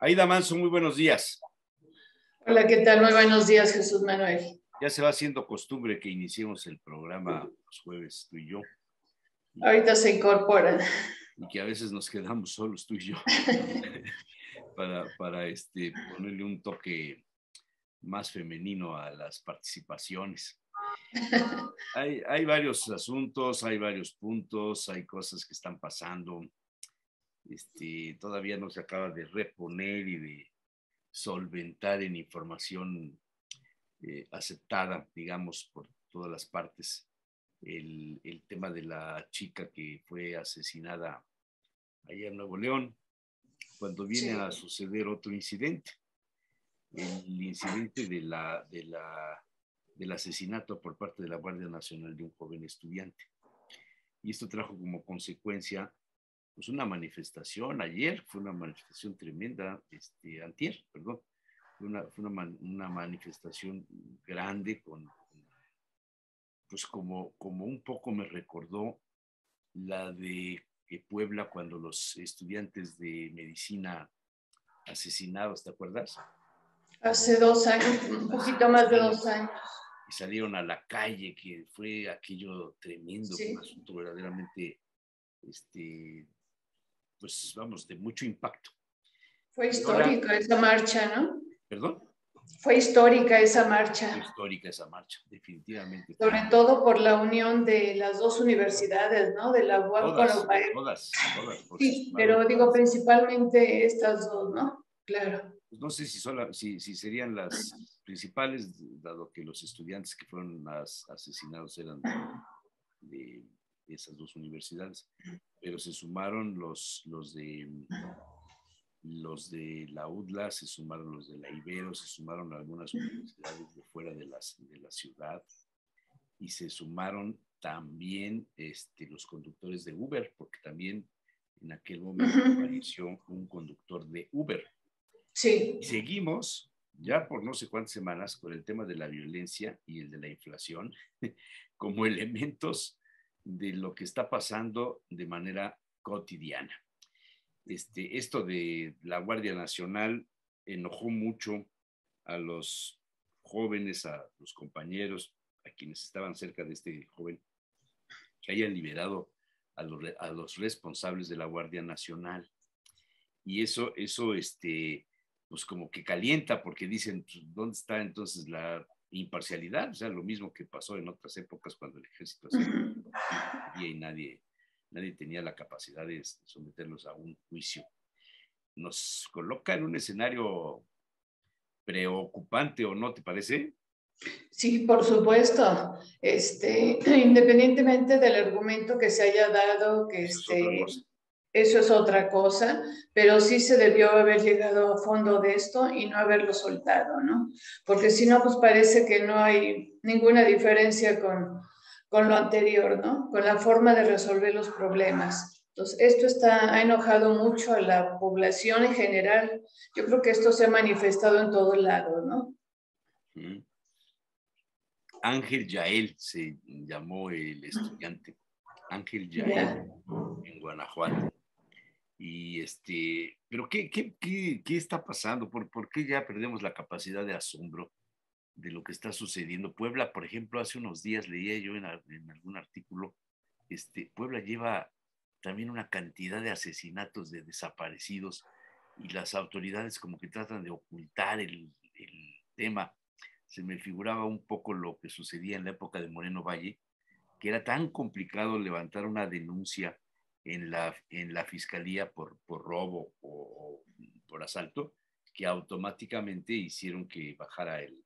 Aida Manso, muy buenos días. Hola, ¿qué tal? Muy buenos días, Jesús Manuel. Ya se va haciendo costumbre que iniciemos el programa los jueves, tú y yo. Ahorita se incorporan. Y que a veces nos quedamos solos, tú y yo, para ponerle un toque más femenino a las participaciones. Hay varios asuntos, hay varios puntos, hay cosas que están pasando. Todavía no se acaba de reponer y de solventar en información aceptada, digamos, por todas las partes, el tema de la chica que fue asesinada allá en Nuevo León, cuando viene a suceder otro incidente, el incidente del asesinato por parte de la Guardia Nacional de un joven estudiante. Y esto trajo como consecuencia pues una manifestación, ayer fue una manifestación tremenda, antier, perdón, fue una manifestación grande pues como un poco me recordó la de Puebla cuando los estudiantes de medicina asesinados, ¿te acuerdas? Hace 2 años, un poquito más de 2 años. Y salieron a la calle, que fue aquello tremendo, Sí. un asunto verdaderamente, pues vamos, de mucho impacto. Fue histórica esa marcha, ¿no? ¿Perdón? Fue histórica esa marcha. Fue histórica esa marcha, definitivamente. Sobre todo por la unión de las dos universidades, ¿no? De la UAM con la UPAEP. Todas. Sí, pero digo principalmente estas dos, ¿no? Claro. Pues no sé si serían las principales, dado que los estudiantes que fueron asesinados eran de esas dos universidades, pero se sumaron los de la UDLA, se sumaron los de la Ibero, se sumaron algunas universidades de fuera de la ciudad y se sumaron también los conductores de Uber, porque también en aquel momento apareció un conductor de Uber. Sí. Y seguimos ya por no sé cuántas semanas con el tema de la violencia y el de la inflación como elementos de lo que está pasando de manera cotidiana. Esto de la Guardia Nacional enojó mucho a los jóvenes, a los compañeros, a quienes estaban cerca de este joven, que hayan liberado a los responsables de la Guardia Nacional. Y eso pues como que calienta, porque dicen, pues, ¿dónde está entonces la imparcialidad? O sea, lo mismo que pasó en otras épocas cuando el ejército hacía y nadie tenía la capacidad de someterlos a un juicio. Nos coloca en un escenario preocupante, ¿o no te parece? Sí, por supuesto. Independientemente del argumento que se haya dado, que eso es otra cosa, pero sí se debió haber llegado a fondo de esto y no haberlo soltado, ¿no? Porque si no, pues parece que no hay ninguna diferencia con lo anterior, ¿no? Con la forma de resolver los problemas. Entonces, esto ha enojado mucho a la población en general. Yo creo que esto se ha manifestado en todos lados, ¿no? Ángel Yael se llamó el estudiante. Ángel Yael, en Guanajuato. Y pero ¿qué está pasando? ¿Por qué ya perdemos la capacidad de asombro de lo que está sucediendo? Puebla, por ejemplo, hace unos días leía yo en algún artículo, Puebla lleva también una cantidad de asesinatos, de desaparecidos, y las autoridades como que tratan de ocultar el tema. Se me figuraba un poco lo que sucedía en la época de Moreno Valle, que era tan complicado levantar una denuncia en la fiscalía por robo o por asalto, que automáticamente hicieron que bajara el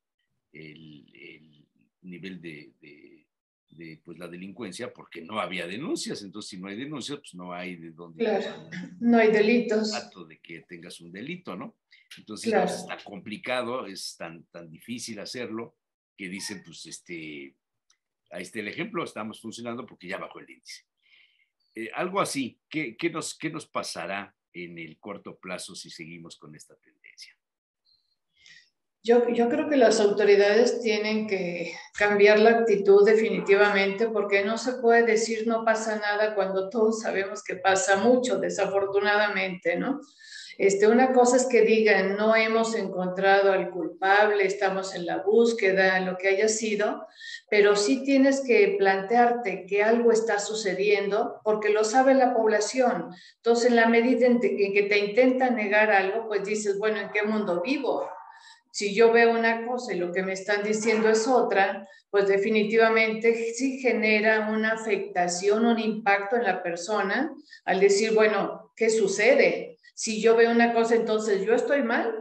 nivel de pues, la delincuencia, porque no había denuncias. Entonces, si no hay denuncias, pues no hay de dónde. Claro, no hay delitos. Dato de que tengas un delito, ¿no? Entonces, claro. Pues, está complicado, es tan difícil hacerlo, que dicen, pues, ahí está el ejemplo, estamos funcionando porque ya bajó el índice. Algo así, ¿qué nos pasará en el corto plazo si seguimos con esta tendencia? Yo creo que las autoridades tienen que cambiar la actitud definitivamente porque no se puede decir no pasa nada cuando todos sabemos que pasa mucho, desafortunadamente, ¿no? Una cosa es que digan, no hemos encontrado al culpable, estamos en la búsqueda, lo que haya sido, pero sí tienes que plantearte que algo está sucediendo porque lo sabe la población. Entonces, en la medida en que te intentan negar algo, pues dices, bueno, ¿en qué mundo vivo? Si yo veo una cosa y lo que me están diciendo es otra, pues definitivamente sí genera una afectación, un impacto en la persona al decir, bueno, ¿qué sucede? Si yo veo una cosa, entonces yo estoy mal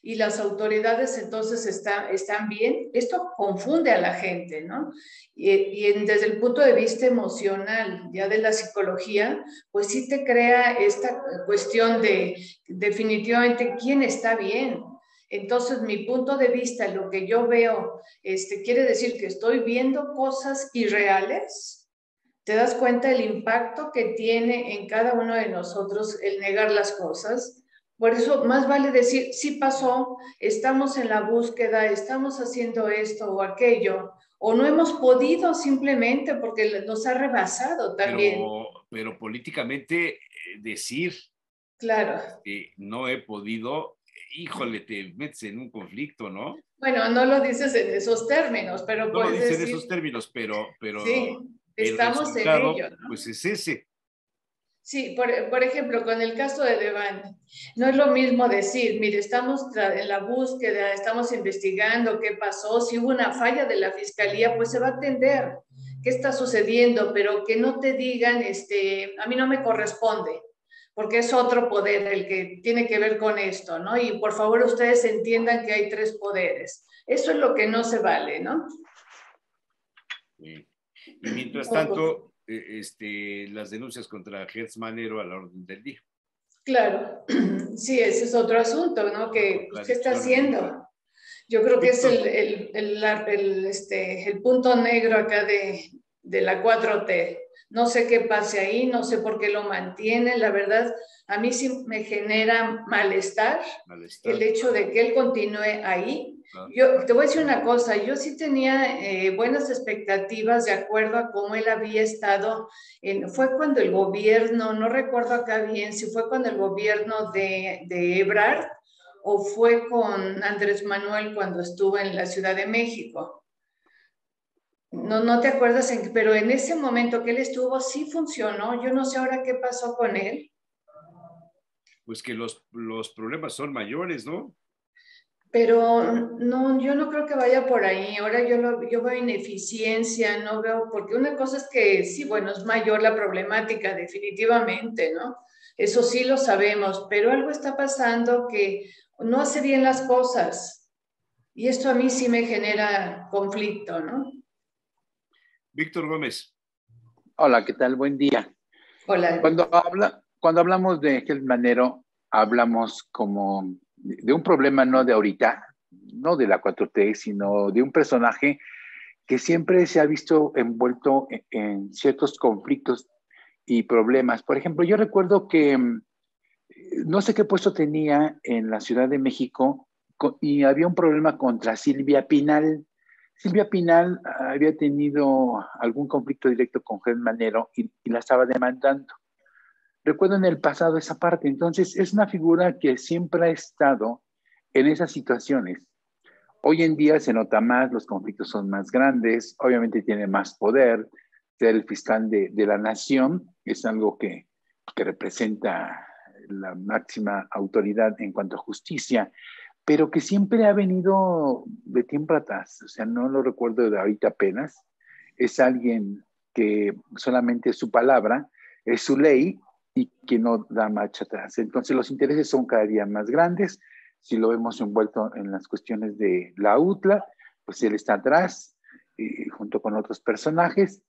y las autoridades entonces están bien. Esto confunde a la gente, ¿no? Desde el punto de vista emocional, ya de la psicología, pues sí te crea esta cuestión de definitivamente quién está bien. Entonces, mi punto de vista, lo que yo veo, quiere decir que estoy viendo cosas irreales. ¿Te das cuenta del impacto que tiene en cada uno de nosotros el negar las cosas? Por eso, más vale decir, sí pasó, estamos en la búsqueda, estamos haciendo esto o aquello, o no hemos podido simplemente porque nos ha rebasado también. Pero políticamente decir Claro. que no he podido, híjole, te metes en un conflicto, ¿no? Bueno, no lo dices en esos términos, pero No lo puedes dice en decir, esos términos, sí, el estamos en resultado, ello, ¿no? pues es ese. Sí, por ejemplo, con el caso de Devani, no es lo mismo decir, mire, estamos en la búsqueda, estamos investigando qué pasó, si hubo una falla de la fiscalía, pues se va a atender qué está sucediendo, pero que no te digan, a mí no me corresponde, porque es otro poder el que tiene que ver con esto, ¿no? Y por favor ustedes entiendan que hay tres poderes. Eso es lo que no se vale, ¿no? Sí. Y mientras Un poco. tanto, las denuncias contra Gertz Manero a la orden del día. Claro, sí, ese es otro asunto, ¿no? Una Que, pues, ¿qué está contradicción ahí. haciendo? Yo creo que es Víctor, el punto negro acá de la 4T. No sé qué pase ahí, no sé por qué lo mantiene. La verdad, a mí sí me genera malestar el malestar. hecho de que él continúe ahí. ¿No? Yo te voy a decir una cosa, yo sí tenía buenas expectativas de acuerdo a cómo él había estado. Fue cuando el gobierno, no recuerdo acá bien, si fue cuando el gobierno de Ebrard o fue con Andrés Manuel cuando estuvo en la Ciudad de México. No te acuerdas, pero en ese momento que él estuvo sí funcionó. Yo no sé ahora qué pasó con él. Pues que los problemas son mayores, ¿no? Pero no, yo no creo que vaya por ahí. Ahora yo veo ineficiencia, no veo, porque una cosa es que sí, bueno, es mayor la problemática, definitivamente, ¿no? Eso sí lo sabemos, pero algo está pasando que no hace bien las cosas. Y esto a mí sí me genera conflicto, ¿no? Víctor Gómez. Hola, ¿qué tal? Buen día. Hola. Cuando hablamos de Gertz Manero, hablamos como de un problema no de ahorita, no de la 4T, sino de un personaje que siempre se ha visto envuelto en ciertos conflictos y problemas. Por ejemplo, yo recuerdo que no sé qué puesto tenía en la Ciudad de México y había un problema contra Silvia Pinal. Silvia Pinal había tenido algún conflicto directo con Gertz Manero y la estaba demandando. Recuerdo en el pasado esa parte. Entonces, es una figura que siempre ha estado en esas situaciones. Hoy en día se nota más, los conflictos son más grandes, obviamente tiene más poder. Ser el fiscal de la nación es algo que representa la máxima autoridad en cuanto a justicia, pero que siempre ha venido de tiempo atrás. O sea, no lo recuerdo de ahorita apenas. Es alguien que solamente su palabra es su ley y que no da marcha atrás. Entonces los intereses son cada día más grandes. Si lo vemos envuelto en las cuestiones de la UTLA, pues él está atrás, junto con otros personajes.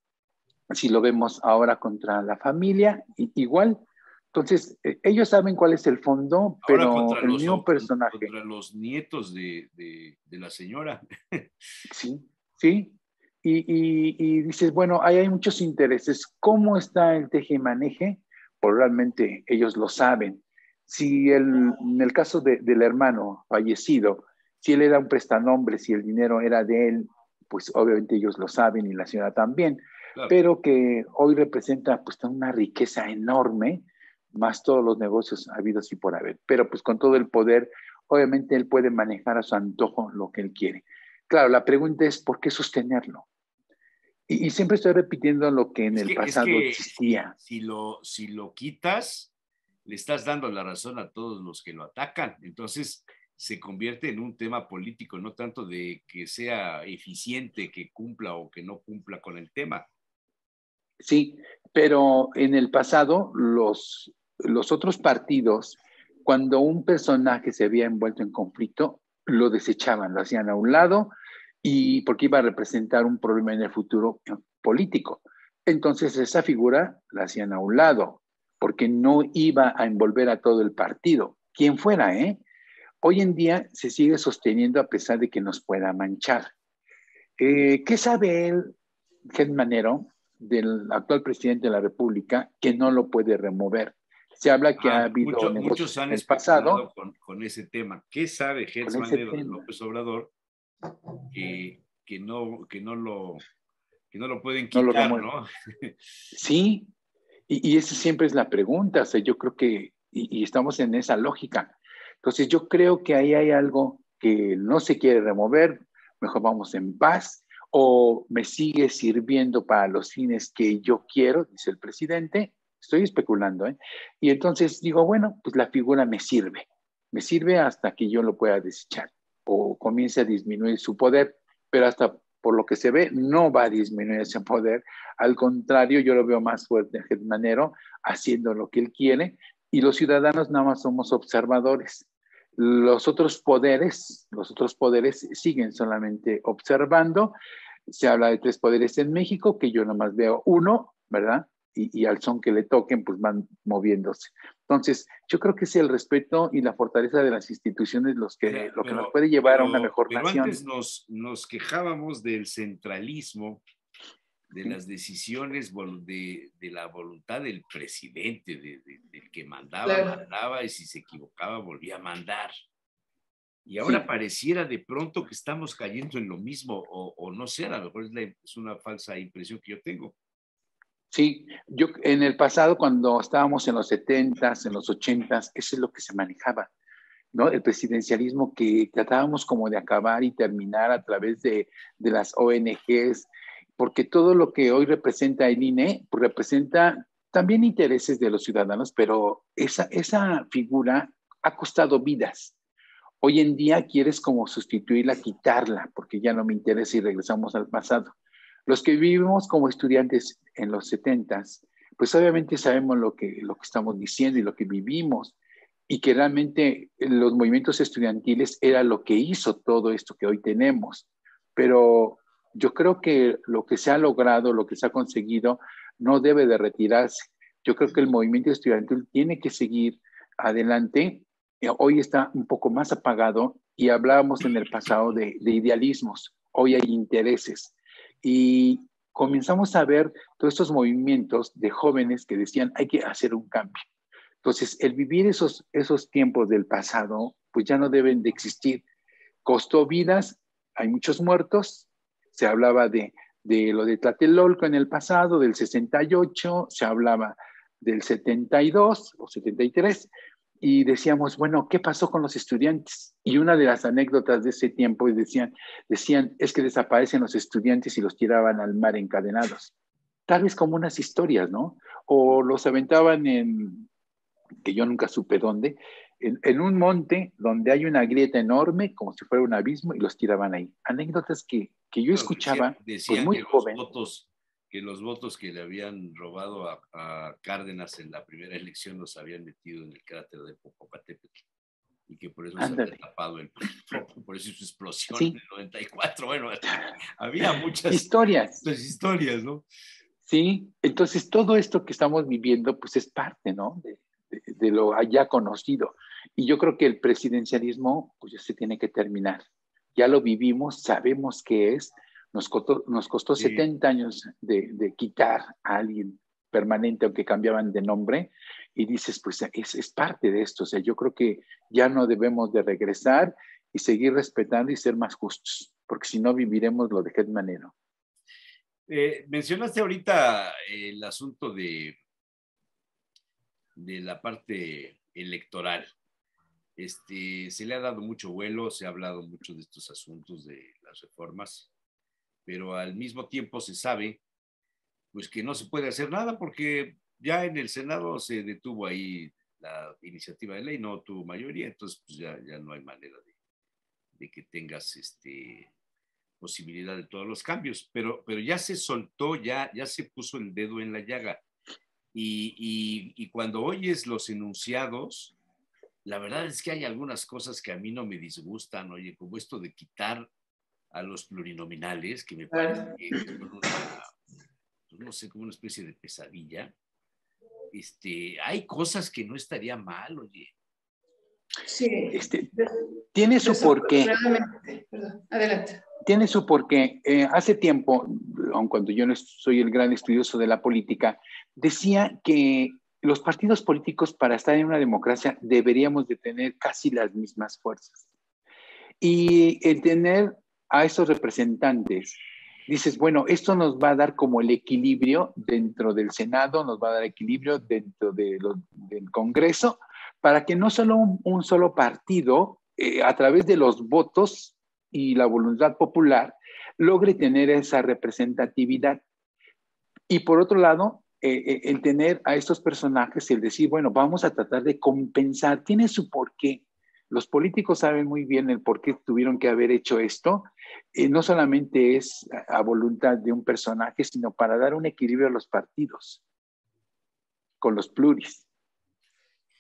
Si lo vemos ahora contra la familia, igual. Entonces, ellos saben cuál es el fondo, Ahora pero el mismo personaje. contra los nietos de la señora. Sí, sí. Y dices, bueno, ahí hay muchos intereses. ¿Cómo está el teje-maneje? Pues realmente ellos lo saben. Si en el caso del hermano fallecido, Si él era un prestanombre, si el dinero era de él, pues obviamente ellos lo saben y la señora también, Claro. pero que hoy representa pues una riqueza enorme, más todos los negocios habidos y por haber. Pero pues con todo el poder, obviamente él puede manejar a su antojo lo que él quiere. Claro, la pregunta es, ¿por qué sostenerlo? Y siempre estoy repitiendo lo que en el pasado existía. Si lo quitas, le estás dando la razón a todos los que lo atacan. Entonces se convierte en un tema político, no tanto de que sea eficiente, que cumpla o que no cumpla con el tema. Sí, pero en el pasado los otros partidos, cuando un personaje se había envuelto en conflicto, lo desechaban, lo hacían a un lado y porque iba a representar un problema en el futuro político. Entonces esa figura la hacían a un lado, porque no iba a envolver a todo el partido, quien fuera, ¿eh? Hoy en día se sigue sosteniendo a pesar de que nos pueda manchar. ¿Qué sabe él, Gertz Manero, del actual presidente de la República, que no lo puede remover? Se habla que ha habido muchos negocios han en el pasado con ese tema. ¿Qué sabe Gertz Manero de López Obrador que no lo pueden no lo quitar, remueve? ¿no? Sí, y esa siempre es la pregunta. O sea, yo creo que, y estamos en esa lógica. Entonces, yo creo que ahí hay algo que no se quiere remover, mejor vamos en paz, o me sigue sirviendo para los fines que yo quiero, dice el presidente. Estoy especulando, ¿eh? Y entonces digo, bueno, pues la figura me sirve hasta que yo lo pueda desechar o comience a disminuir su poder, pero hasta por lo que se ve, no va a disminuir ese poder. Al contrario, yo lo veo más fuerte a Gertz Manero haciendo lo que él quiere y los ciudadanos nada más somos observadores. Los otros poderes siguen solamente observando. Se habla de 3 poderes en México, que yo nomás veo uno, ¿verdad? Y al son que le toquen, pues van moviéndose. Entonces, yo creo que es el respeto y la fortaleza de las instituciones lo que nos puede llevar a una mejor nación. Antes nos quejábamos del centralismo, de las decisiones, de la voluntad del presidente, del que mandaba, y si se equivocaba volvía a mandar. Y ahora pareciera de pronto que estamos cayendo en lo mismo, o no sé, a lo mejor es una falsa impresión que yo tengo. Sí, yo en el pasado, cuando estábamos en los 70s, en los 80s, eso es lo que se manejaba, ¿no? El presidencialismo que tratábamos como de acabar y terminar a través de las ONGs, porque todo lo que hoy representa el INE, pues representa también intereses de los ciudadanos, pero esa figura ha costado vidas. Hoy en día quieres como sustituirla, quitarla, porque ya no me interesa y regresamos al pasado. Los que vivimos como estudiantes en los 70s, pues obviamente sabemos lo que estamos diciendo y lo que vivimos, y que realmente los movimientos estudiantiles era lo que hizo todo esto que hoy tenemos. Pero yo creo que lo que se ha logrado, lo que se ha conseguido, no debe de retirarse. Yo creo que el movimiento estudiantil tiene que seguir adelante. Hoy está un poco más apagado y hablábamos en el pasado de idealismos. Hoy hay intereses. Y comenzamos a ver todos estos movimientos de jóvenes que decían hay que hacer un cambio. Entonces, el vivir esos tiempos del pasado, pues ya no deben de existir. Costó vidas, hay muchos muertos, se hablaba de lo de Tlatelolco en el pasado, del 68, se hablaba del 72 o 73, y decíamos, bueno, ¿qué pasó con los estudiantes? Y una de las anécdotas de ese tiempo decían, es que desaparecen los estudiantes y los tiraban al mar encadenados. Tal vez como unas historias, ¿no? O los aventaban que yo nunca supe dónde, en un monte donde hay una grieta enorme, como si fuera un abismo, y los tiraban ahí. Anécdotas que yo escuchaba, decían pues muy joven. Los votos que le habían robado a Cárdenas en la primera elección los habían metido en el cráter de Popocatépetl y que por eso se había tapado por eso su explosión en el 94. Bueno, había muchas historias, ¿no? Sí, entonces todo esto que estamos viviendo pues es parte, ¿no? De lo ya conocido. Y yo creo que el presidencialismo pues ya se tiene que terminar. Ya lo vivimos, sabemos qué es. Nos costó 70 años de quitar a alguien permanente, aunque cambiaban de nombre, y dices, pues es parte de esto. O sea, yo creo que ya no debemos de regresar y seguir respetando y ser más justos, porque si no viviremos lo de Hetmanero. Mencionaste ahorita el asunto de la parte electoral. Se le ha dado mucho vuelo, se ha hablado mucho de estos asuntos de las reformas, pero al mismo tiempo se sabe pues que no se puede hacer nada porque ya en el Senado se detuvo ahí la iniciativa de ley, no tuvo mayoría, entonces pues ya no hay manera de que tengas posibilidad de todos los cambios, pero ya se soltó, ya se puso el dedo en la llaga. Y cuando oyes los enunciados, la verdad es que hay algunas cosas que a mí no me disgustan, oye, como esto de quitar a los plurinominales, que me parece que son no sé, como una especie de pesadilla. Hay cosas que no estaría mal, oye. Sí. Tiene su porqué. Adelante. Tiene su porqué. Hace tiempo, aun cuando yo no soy el gran estudioso de la política, decía que los partidos políticos para estar en una democracia deberíamos de tener casi las mismas fuerzas. Y el tener a esos representantes, dices, bueno, esto nos va a dar como el equilibrio dentro del Senado, nos va a dar equilibrio dentro del Congreso, para que no solo un solo partido, a través de los votos y la voluntad popular, logre tener esa representatividad. Y por otro lado, el tener a estos personajes, el decir, bueno, vamos a tratar de compensar, tiene su porqué. Los políticos saben muy bien el por qué tuvieron que haber hecho esto. No solamente es a voluntad de un personaje, sino para dar un equilibrio a los partidos con los pluris.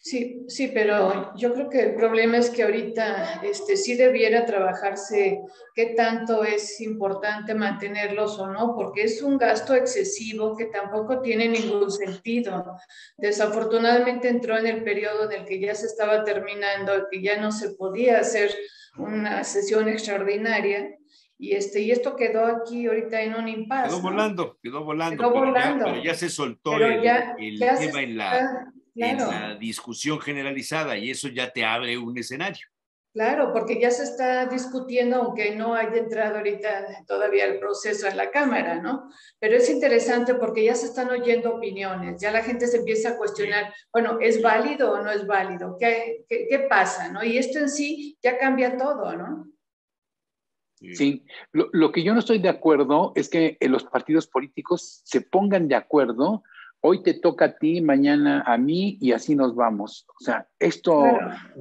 Sí, pero yo creo que el problema es que ahorita sí debiera trabajarse qué tanto es importante mantenerlos o no, porque es un gasto excesivo que tampoco tiene ningún sentido. Desafortunadamente entró en el periodo en el que ya se estaba terminando, que ya no se podía hacer una sesión extraordinaria. Y esto quedó aquí ahorita en un impasse. Quedó volando, pero ya se soltó pero el tema claro. en la discusión generalizada y eso ya te abre un escenario. Claro, porque ya se está discutiendo, aunque no haya entrado ahorita todavía el proceso en la Cámara, ¿no? Pero es interesante porque ya se están oyendo opiniones, ya la gente se empieza a cuestionar, bueno, ¿es válido o no es válido? ¿Qué pasa, no? Y esto en sí ya cambia todo, ¿no? Sí, lo que yo no estoy de acuerdo es que los partidos políticos se pongan de acuerdo, hoy te toca a ti, mañana a mí y así nos vamos. O sea, esto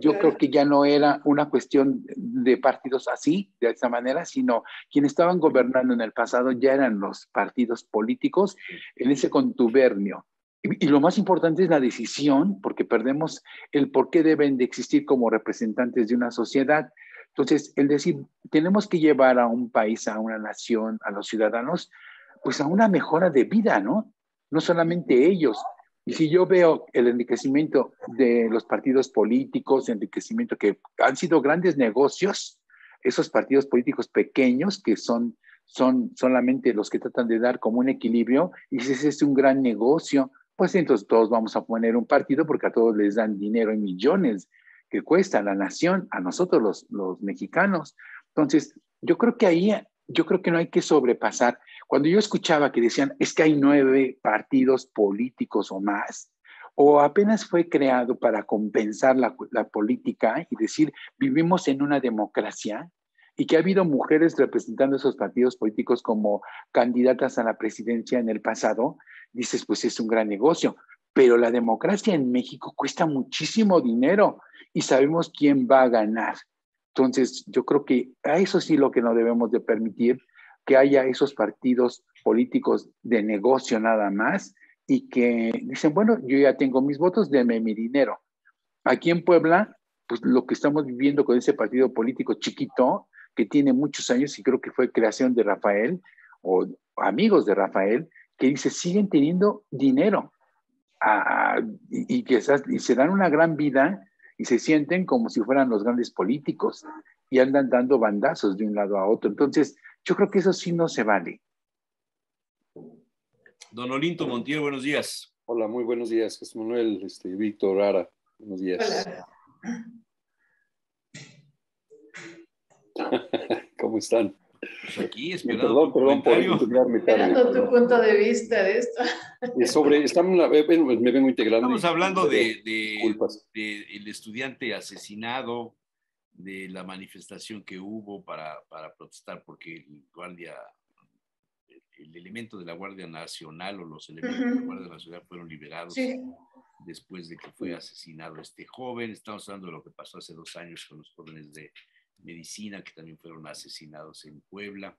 yo creo que ya no era una cuestión de partidos así, de esa manera, sino quienes estaban gobernando en el pasado ya eran los partidos políticos en ese contubernio. Y lo más importante es la decisión, porque perdemos el por qué deben de existir como representantes de una sociedad. Entonces, el decir, tenemos que llevar a un país, a una nación, a los ciudadanos, pues a una mejora de vida, ¿no? No solamente ellos. Y si yo veo el enriquecimiento de los partidos políticos, enriquecimiento que han sido grandes negocios, esos partidos políticos pequeños que son solamente los que tratan de dar como un equilibrio, y si ese es un gran negocio, pues entonces todos vamos a poner un partido porque a todos les dan dinero en millones que cuesta a la nación, a nosotros los mexicanos. Entonces, yo creo que no hay que sobrepasar. Cuando yo escuchaba que decían, es que hay 9 partidos políticos o más, o apenas fue creado para compensar la política y decir, vivimos en una democracia, y que ha habido mujeres representando esos partidos políticos como candidatas a la presidencia en el pasado, dices, pues es un gran negocio. Pero la democracia en México cuesta muchísimo dinero y sabemos quién va a ganar. Entonces, yo creo que a eso sí lo que no debemos de permitir, que haya esos partidos políticos de negocio nada más y que dicen, bueno, yo ya tengo mis votos, deme mi dinero. Aquí en Puebla, pues lo que estamos viviendo con ese partido político chiquito, que tiene muchos años y creo que fue creación de Rafael o amigos de Rafael, que dice, siguen teniendo dinero y se dan una gran vida y se sienten como si fueran los grandes políticos y andan dando bandazos de un lado a otro. Entonces, yo creo que eso sí no se vale. Don Olinto Montiel, buenos días. Hola, muy buenos días, Jesús Manuel, Víctor Ara, buenos días. Hola. ¿Cómo están? Pues aquí esperando tu Perdón por comentario. integrarme tarde. Esperando tu punto de vista de esto. Me vengo integrando. Estamos hablando Disculpas. de el estudiante asesinado, de la manifestación que hubo para protestar porque el elemento de la Guardia Nacional o los elementos de la Guardia Nacional fueron liberados después de que fue asesinado este joven. Estamos hablando de lo que pasó hace 2 años con los jóvenes de medicina que también fueron asesinados en Puebla.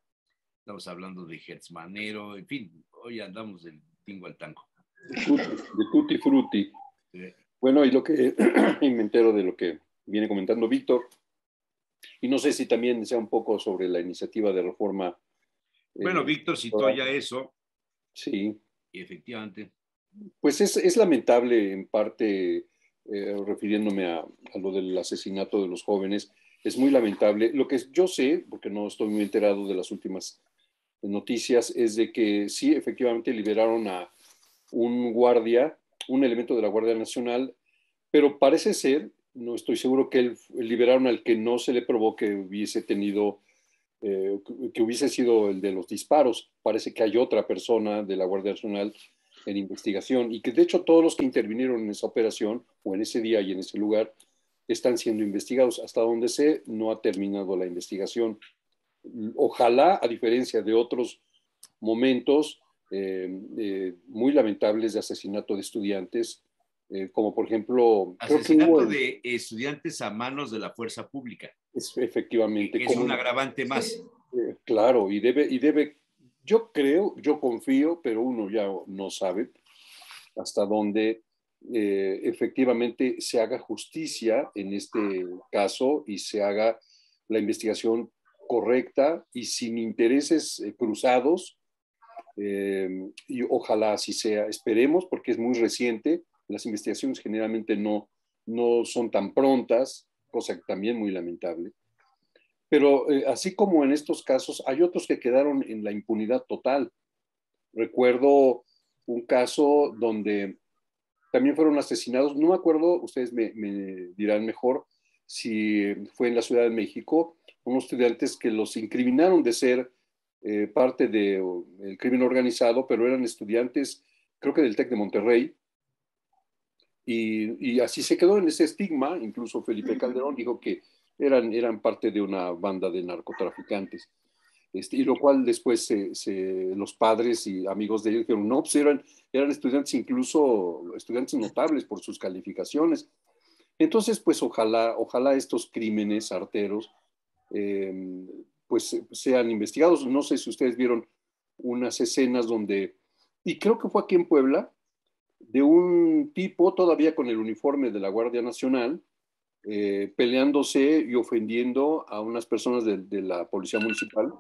Estamos hablando de Hertz Manero, en fin, hoy andamos del tingo al tango. De tutti frutti. Bueno, y lo que y me entero de lo que viene comentando Víctor, y no sé si también sea un poco sobre la iniciativa de reforma. Bueno, Víctor citó ya eso. Sí. Y efectivamente. Pues es lamentable, en parte, refiriéndome a lo del asesinato de los jóvenes, es muy lamentable. Lo que yo sé, porque no estoy muy enterado de las últimas noticias, es de que sí, efectivamente liberaron a un guardia, un elemento de la Guardia Nacional, pero parece ser, no estoy seguro, que liberaron al que no se le probó que hubiese tenido, que hubiese sido el de los disparos. Parece que hay otra persona de la Guardia Nacional en investigación y que de hecho todos los que intervinieron en esa operación o en ese día y en ese lugar están siendo investigados. Hasta donde sé, no ha terminado la investigación. Ojalá, a diferencia de otros momentos muy lamentables de asesinato de estudiantes, como por ejemplo... Asesinato de estudiantes a manos de la fuerza pública. Efectivamente. Que es un agravante más. Claro, y debe, yo creo, yo confío, pero uno ya no sabe hasta dónde efectivamente se haga justicia en este caso y se haga la investigación correcta y sin intereses cruzados, y ojalá así sea. Esperemos, porque es muy reciente. Las investigaciones generalmente no son tan prontas, cosa que también muy lamentable. Pero así como en estos casos, hay otros que quedaron en la impunidad total. Recuerdo un caso donde también fueron asesinados, no me acuerdo, ustedes me dirán mejor si fue en la Ciudad de México, unos estudiantes que los incriminaron de ser parte del crimen organizado, pero eran estudiantes, creo que del TEC de Monterrey, y así se quedó en ese estigma. Incluso Felipe Calderón dijo que eran parte de una banda de narcotraficantes. Y lo cual después los padres y amigos de ellos dijeron, no, pues eran estudiantes, incluso estudiantes notables por sus calificaciones. Entonces, pues ojalá estos crímenes arteros pues sean investigados. No sé si ustedes vieron unas escenas donde, y creo que fue aquí en Puebla, de un tipo todavía con el uniforme de la Guardia Nacional, peleándose y ofendiendo a unas personas de la Policía Municipal,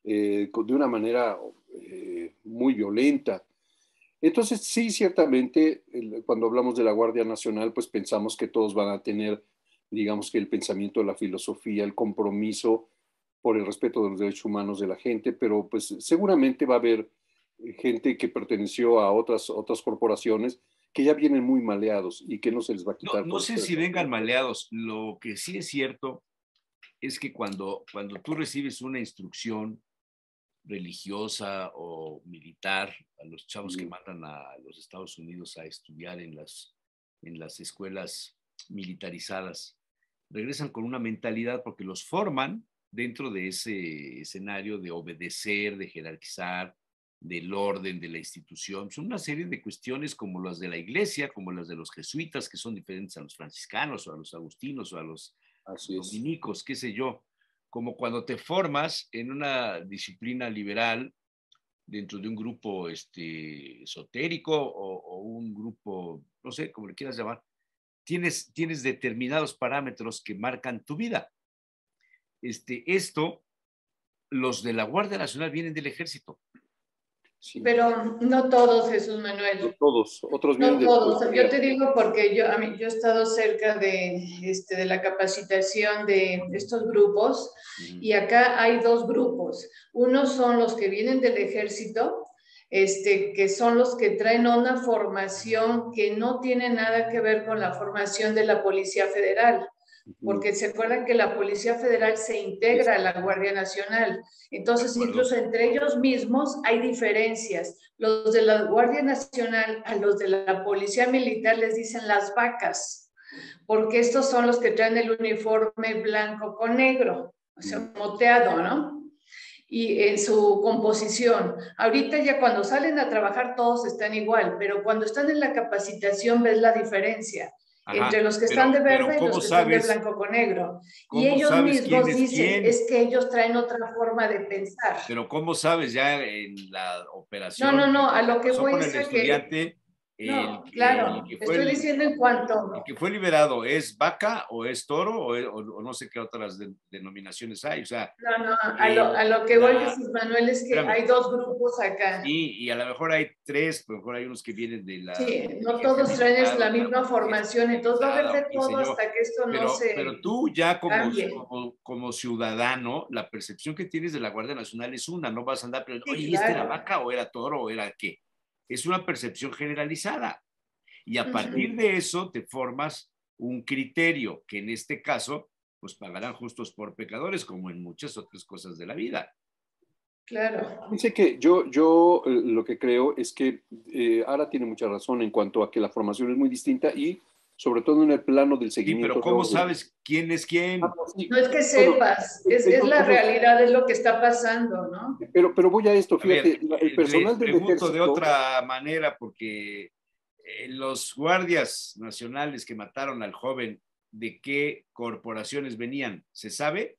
de una manera muy violenta. Entonces, sí, ciertamente, cuando hablamos de la Guardia Nacional, pues pensamos que todos van a tener, digamos que el pensamiento, la filosofía, el compromiso por el respeto de los derechos humanos de la gente, pero pues seguramente va a haber gente que perteneció a otras corporaciones que ya vienen muy maleados y que no se les va a quitar. No sé si vengan maleados. Lo que sí es cierto es que cuando tú recibes una instrucción religiosa o militar, a los chavos que mandan a los Estados Unidos a estudiar en las escuelas militarizadas, regresan con una mentalidad porque los forman dentro de ese escenario de obedecer, de jerarquizar, del orden, de la institución. Son una serie de cuestiones como las de la iglesia, como las de los jesuitas, que son diferentes a los franciscanos o a los agustinos o a los dominicos, qué sé yo. Como cuando te formas en una disciplina liberal dentro de un grupo esotérico o un grupo, no sé, como le quieras llamar, tienes determinados parámetros que marcan tu vida. Esto, los de la Guardia Nacional vienen del ejército. Sí. Pero no todos, Jesús Manuel. No todos, otros vienen no todos. Yo te digo porque yo he estado cerca de la capacitación de estos grupos y acá hay 2 grupos. Unos son los que vienen del ejército, que son los que traen una formación que no tiene nada que ver con la formación de la Policía Federal. porque se acuerdan que la Policía Federal se integra a la Guardia Nacional. Entonces, incluso entre ellos mismos hay diferencias. Los de la Guardia Nacional a los de la Policía Militar les dicen las vacas, porque estos son los que traen el uniforme blanco con negro, o sea, moteado, ¿no? Y en su composición. Ahorita ya cuando salen a trabajar todos están igual, pero cuando están en la capacitación ves la diferencia. Ajá, entre los que están de verde y los que están de blanco con negro. Y ellos mismos dicen, es que ellos traen otra forma de pensar. Pero ¿cómo sabes ya en la operación? No, a lo que voy con el estudiante, no, claro, estoy diciendo en cuanto... El que fue liberado, ¿es vaca o es toro o no sé qué otras denominaciones hay? O sea, no, a lo que voy, Jesús Manuel, es que hay dos grupos acá. Sí, y a lo mejor hay tres, pero a lo mejor hay unos que vienen de la... Sí, no todos traen la misma formación, entonces va a haber de todo hasta que esto no se... Pero tú ya como ciudadano, la percepción que tienes de la Guardia Nacional es una, no vas a andar pero oye, ¿este era vaca o era toro o era qué? Es una percepción generalizada. Y a partir de eso te formas un criterio que en este caso, pues pagarán justos por pecadores, como en muchas otras cosas de la vida. Claro. Dice que yo lo que creo es que Ara tiene mucha razón en cuanto a que la formación es muy distinta y sobre todo en el plano del seguimiento. Sí, pero ¿cómo sabes quién es quién? Sí. No es que sepas, es la realidad, es lo que está pasando, ¿no? Pero voy a esto, fíjate, el personal del ejército... de otra manera, porque los guardias nacionales que mataron al joven, ¿de qué corporaciones venían? ¿Se sabe?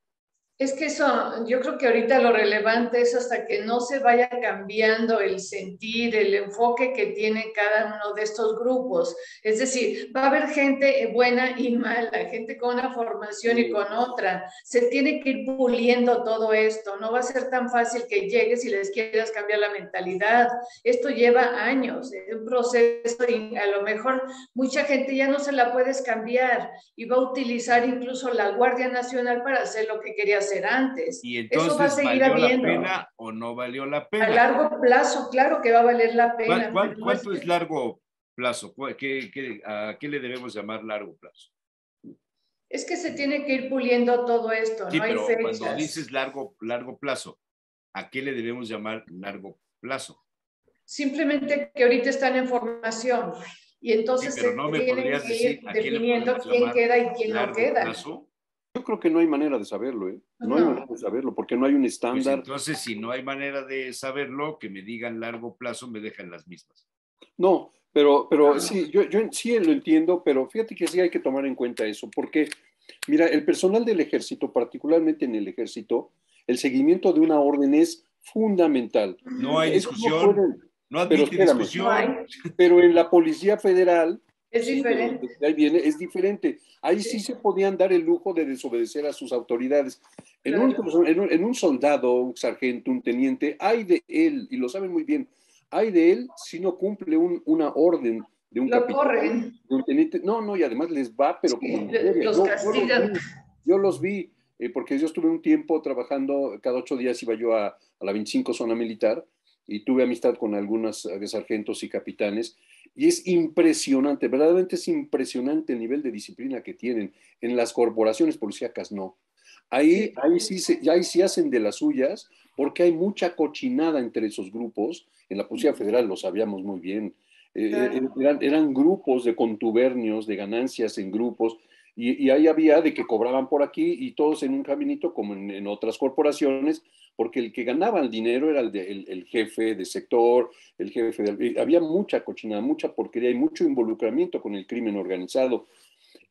Es que eso, yo creo que ahorita lo relevante es hasta que no se vaya cambiando el sentir, el enfoque que tiene cada uno de estos grupos. Es decir, va a haber gente buena y mala, gente con una formación y con otra. Se tiene que ir puliendo todo esto. No va a ser tan fácil que llegues y les quieras cambiar la mentalidad. Esto lleva años, es un proceso y a lo mejor mucha gente ya no se la puedes cambiar y va a utilizar incluso la Guardia Nacional para hacer lo que quería hacer antes. Y entonces, eso va a seguir ¿valió habiendo. la pena o no valió la pena? A largo plazo, claro que va a valer la pena. ¿Cuánto es largo plazo? ¿A qué le debemos llamar largo plazo? Es que se tiene que ir puliendo todo esto, sí, no hay pero fechas. Cuando dices largo plazo, ¿a qué le debemos llamar largo plazo? Simplemente que ahorita están en formación y entonces sí, pero no me tienen que ir definiendo quién queda y quién no queda. Plazo. Yo creo que no hay manera de saberlo, ¿eh? No hay manera de saberlo, porque no hay un estándar. Pues entonces, si no hay manera de saberlo, que me digan largo plazo, me dejan las mismas. No, pero sí, yo sí lo entiendo, pero fíjate que sí hay que tomar en cuenta eso, porque, mira, el personal del ejército, particularmente en el ejército, el seguimiento de una orden es fundamental. No hay discusión, no admite discusión. Pero en la Policía Federal... Es diferente. Ahí viene, es diferente. Ahí sí se podían dar el lujo de desobedecer a sus autoridades. Claro. En un soldado, un sargento, un teniente, hay de él, y lo saben muy bien, hay de él si no cumple una orden de un capitán. Corren. De un teniente. No, y además les va, pero como los castigan. Yo los vi, porque yo estuve un tiempo trabajando, cada 8 días iba yo a la 25 zona militar, y tuve amistad con algunos sargentos y capitanes, y es impresionante, verdaderamente es impresionante el nivel de disciplina que tienen. En las corporaciones policíacas no. Ahí sí hacen de las suyas, porque hay mucha cochinada entre esos grupos. En la Policía Federal lo sabíamos muy bien. Eran grupos de contubernios, de ganancias en grupos, y ahí había de que cobraban por aquí y todos en un caminito, como en otras corporaciones, porque el que ganaba el dinero era el jefe de sector, el jefe había mucha cochinada, mucha porquería y mucho involucramiento con el crimen organizado.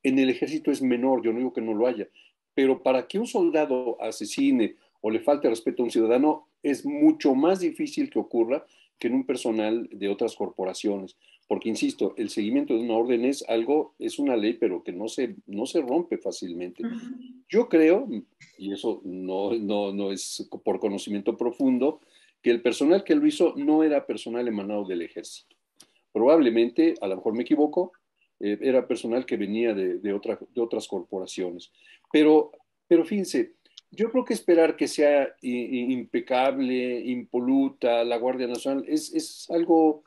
En el ejército es menor, yo no digo que no lo haya, pero para que un soldado asesine o le falte respeto a un ciudadano, es mucho más difícil que ocurra que en un personal de otras corporaciones. Porque, insisto, el seguimiento de una orden es una ley, pero que no se rompe fácilmente. Yo creo, y eso no es por conocimiento profundo, que el personal que lo hizo no era personal emanado del ejército. Probablemente, a lo mejor me equivoco, era personal que venía de otras corporaciones. Pero fíjense, yo creo que esperar que sea impecable, impoluta la Guardia Nacional es algo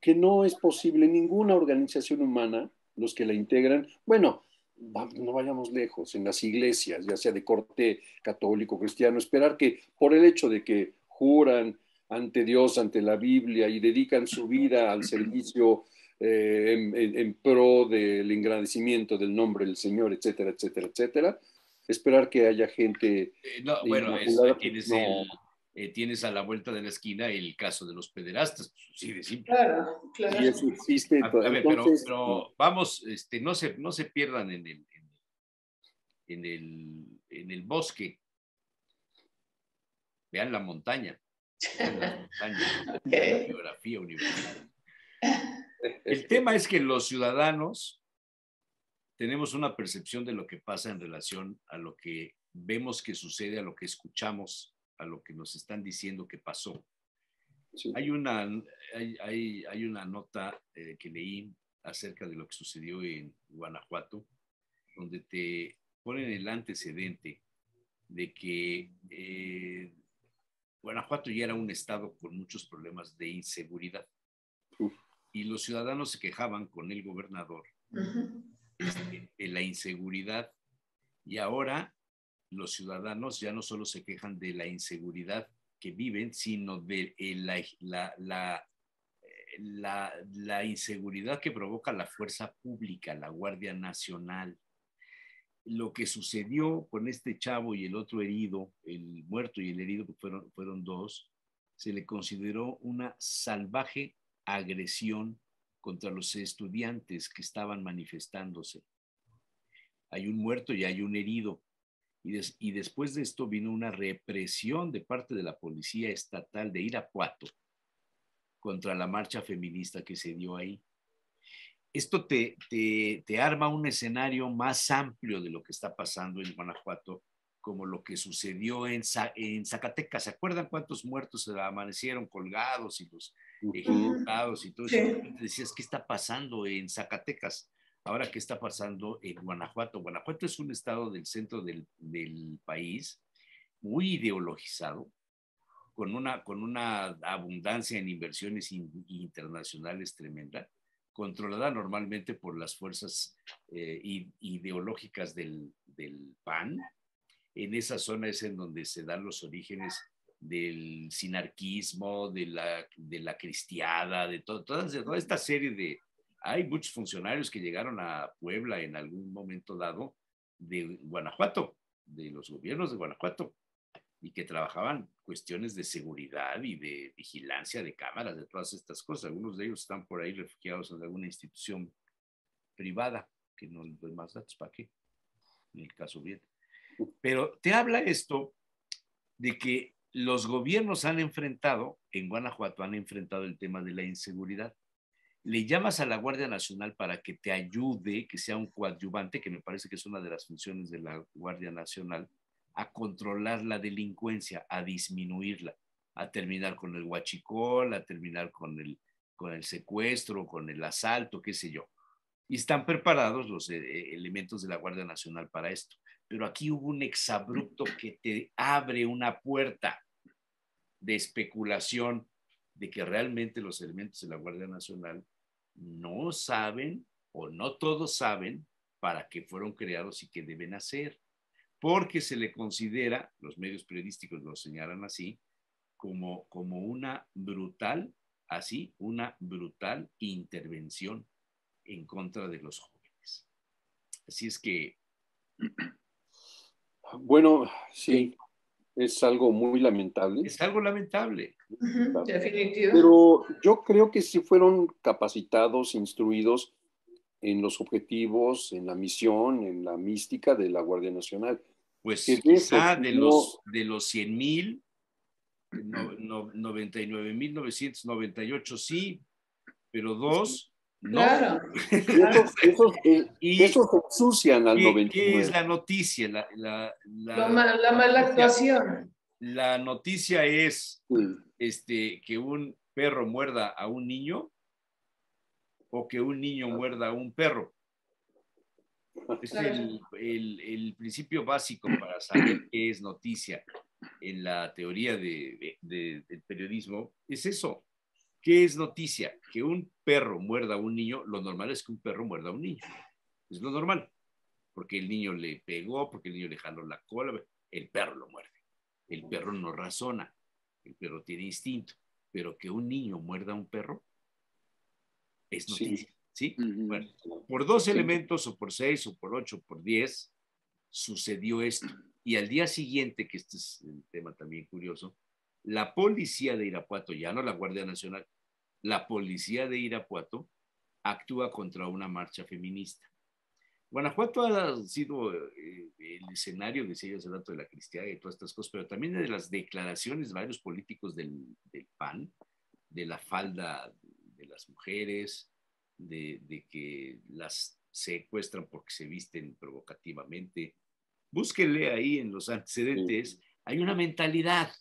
que no es posible. Ninguna organización humana, los que la integran, bueno, no vayamos lejos, en las iglesias, ya sea de corte católico, cristiano, esperar que por el hecho de que juran ante Dios, ante la Biblia y dedican su vida al servicio en pro del engrandecimiento del nombre del Señor, etcétera, etcétera, etcétera, esperar que haya gente No, bueno, inmaculada, tienes, no. tienes a la vuelta de la esquina el caso de los pederastas, pues, sí, de simple. Claro, claro. Y eso existe. A ver, Entonces, pero vamos, no se pierdan en el bosque. Vean la montaña. Vean las montañas. Vean la geografía universal. El tema es que los ciudadanos tenemos una percepción de lo que pasa en relación a lo que vemos que sucede, a lo que escuchamos, a lo que nos están diciendo que pasó. Sí. Hay una nota que leí acerca de lo que sucedió en Guanajuato, donde te ponen el antecedente de que Guanajuato ya era un estado con muchos problemas de inseguridad. Y los ciudadanos se quejaban con el gobernador de la inseguridad. Y ahora los ciudadanos ya no solo se quejan de la inseguridad que viven, sino de la inseguridad que provoca la fuerza pública, la Guardia Nacional. Lo que sucedió con este chavo y el otro herido, el muerto y el herido, que fueron dos, se le consideró una salvaje agresión contra los estudiantes que estaban manifestándose. Hay un muerto y hay un herido. Y después de esto vino una represión de parte de la Policía Estatal de Irapuato contra la marcha feminista que se dio ahí. Esto te arma un escenario más amplio de lo que está pasando en Guanajuato, como lo que sucedió en Zacatecas. ¿Se acuerdan cuántos muertos se amanecieron colgados y los ejecutados y todo eso? Sí. Te decías, ¿qué está pasando en Zacatecas? Ahora, ¿qué está pasando en Guanajuato? Guanajuato es un estado del centro del país, muy ideologizado, con una abundancia en inversiones internacionales tremenda, controlada normalmente por las fuerzas ideológicas del PAN. En esa zona es en donde se dan los orígenes del sinarquismo, de la cristiada, de toda esta serie de... Hay muchos funcionarios que llegaron a Puebla en algún momento dado de Guanajuato, de los gobiernos de Guanajuato, y que trabajaban cuestiones de seguridad y de vigilancia de cámaras, de todas estas cosas. Algunos de ellos están por ahí refugiados en alguna institución privada, que no les doy más datos, ¿para qué? En el caso bien. Pero te habla esto de que los gobiernos en Guanajuato han enfrentado el tema de la inseguridad. Le llamas a la Guardia Nacional para que te ayude, que sea un coadyuvante, que me parece que es una de las funciones de la Guardia Nacional, a controlar la delincuencia, a disminuirla, a terminar con el huachicol, a terminar con el secuestro, con el asalto, qué sé yo. Y están preparados los elementos de la Guardia Nacional para esto. Pero aquí hubo un exabrupto que te abre una puerta de especulación de que realmente los elementos de la Guardia Nacional no saben o no todos saben para qué fueron creados y qué deben hacer, porque se le considera, los medios periodísticos lo señalan así, como una brutal intervención en contra de los jóvenes. Así es que... Bueno, sí. Es algo muy lamentable. Es algo lamentable. Definitivo. Pero yo creo que sí fueron capacitados, instruidos en los objetivos, en la misión, en la mística de la Guardia Nacional. Pues quizá de los 100,000, 99,998 sí, pero 2 no. Claro. Esos ensucian al 99. ¿Qué es la noticia? La mala actuación. La noticia es que un perro muerda a un niño o que un niño muerda a un perro. Es el principio básico para saber qué es noticia en la teoría del periodismo. Es eso. ¿Qué es noticia? Que un perro muerda a un niño, lo normal es que un perro muerda a un niño. Es lo normal. porque el niño le pegó, porque el niño le jaló la cola, el perro lo muerde. El perro no razona, el perro tiene instinto, pero que un niño muerda a un perro es noticia, ¿sí? Bueno, por 2 elementos, o por 6, o por 8, o por 10, sucedió esto. Y al día siguiente, que este es un tema también curioso, la policía de Irapuato, ya no la Guardia Nacional, la policía de Irapuato actúa contra una marcha feminista. Guanajuato ha sido el escenario, decía yo hace rato, de la cristiana y todas estas cosas, pero también de las declaraciones de varios políticos del PAN, de la falda de las mujeres, de que las secuestran porque se visten provocativamente. Búsquenle ahí en los antecedentes, hay una mentalidad,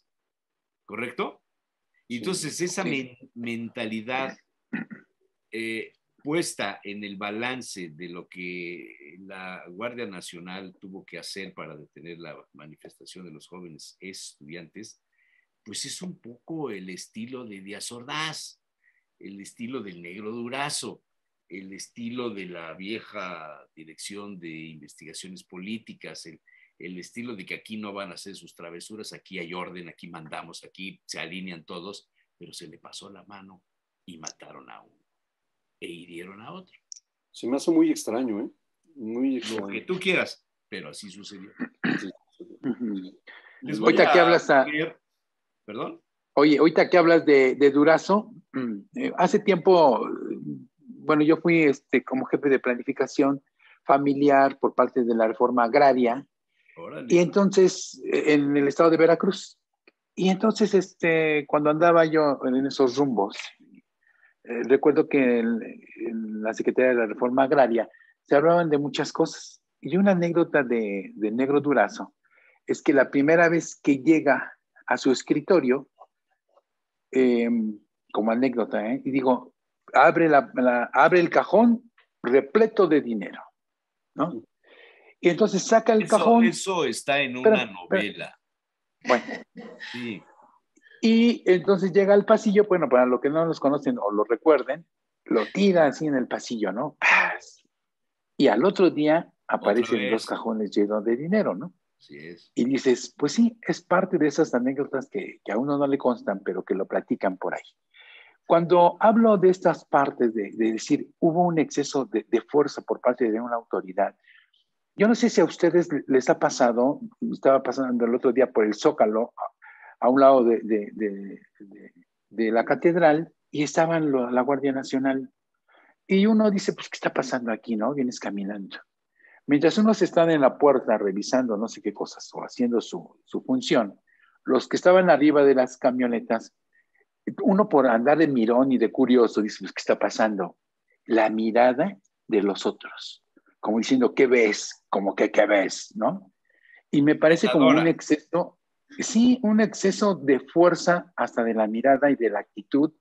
¿correcto? Y entonces esa mentalidad puesta en el balance de lo que la Guardia Nacional tuvo que hacer para detener la manifestación de los jóvenes estudiantes, pues es un poco el estilo de Díaz Ordaz, el estilo del Negro Durazo, el estilo de la vieja Dirección de Investigaciones Políticas, el estilo de que aquí no van a hacer sus travesuras, aquí hay orden, aquí mandamos, aquí se alinean todos, pero se le pasó la mano y mataron a uno e hirieron a otro. Se me hace muy extraño, ¿eh? Muy extraño. Lo que tú quieras, pero así sucedió. Sí. Les voy ahorita a que hablas leer, ¿perdón? Oye, ahorita que hablas de Durazo, hace tiempo, bueno, yo fui como jefe de planificación familiar por parte de la reforma agraria. Órale. Y entonces, en el estado de Veracruz. Y entonces, cuando andaba yo en esos rumbos, recuerdo que en la Secretaría de la Reforma Agraria se hablaban de muchas cosas. Y una anécdota de Negro Durazo es que la primera vez que llega a su escritorio, como anécdota, y digo, abre el cajón repleto de dinero, ¿no? Y entonces saca el cajón. Eso está en una novela. Bueno. Sí. Y entonces llega al pasillo, bueno, para los que no los conocen o lo recuerden, lo tira así en el pasillo, ¿no? ¡Paz! Y al otro día aparecen 2 cajones llenos de dinero, ¿no? Así es. Y dices, pues sí, es parte de esas anécdotas que a uno no le constan, pero que lo platican por ahí. Cuando hablo de estas partes de decir, hubo un exceso de fuerza por parte de una autoridad, yo no sé si a ustedes les ha pasado, estaba pasando el otro día por el Zócalo, a un lado de la catedral, y estaban la Guardia Nacional. Y uno dice, pues, ¿qué está pasando aquí, no? Vienes caminando. Mientras unos están en la puerta revisando no sé qué cosas o haciendo su función, los que estaban arriba de las camionetas, uno por andar de mirón y de curioso dice, pues, ¿qué está pasando? La mirada de los otros, como diciendo, ¿qué ves? Como que, ¿qué ves? ¿No? Y me parece como un exceso, sí, un exceso de fuerza hasta de la mirada y de la actitud.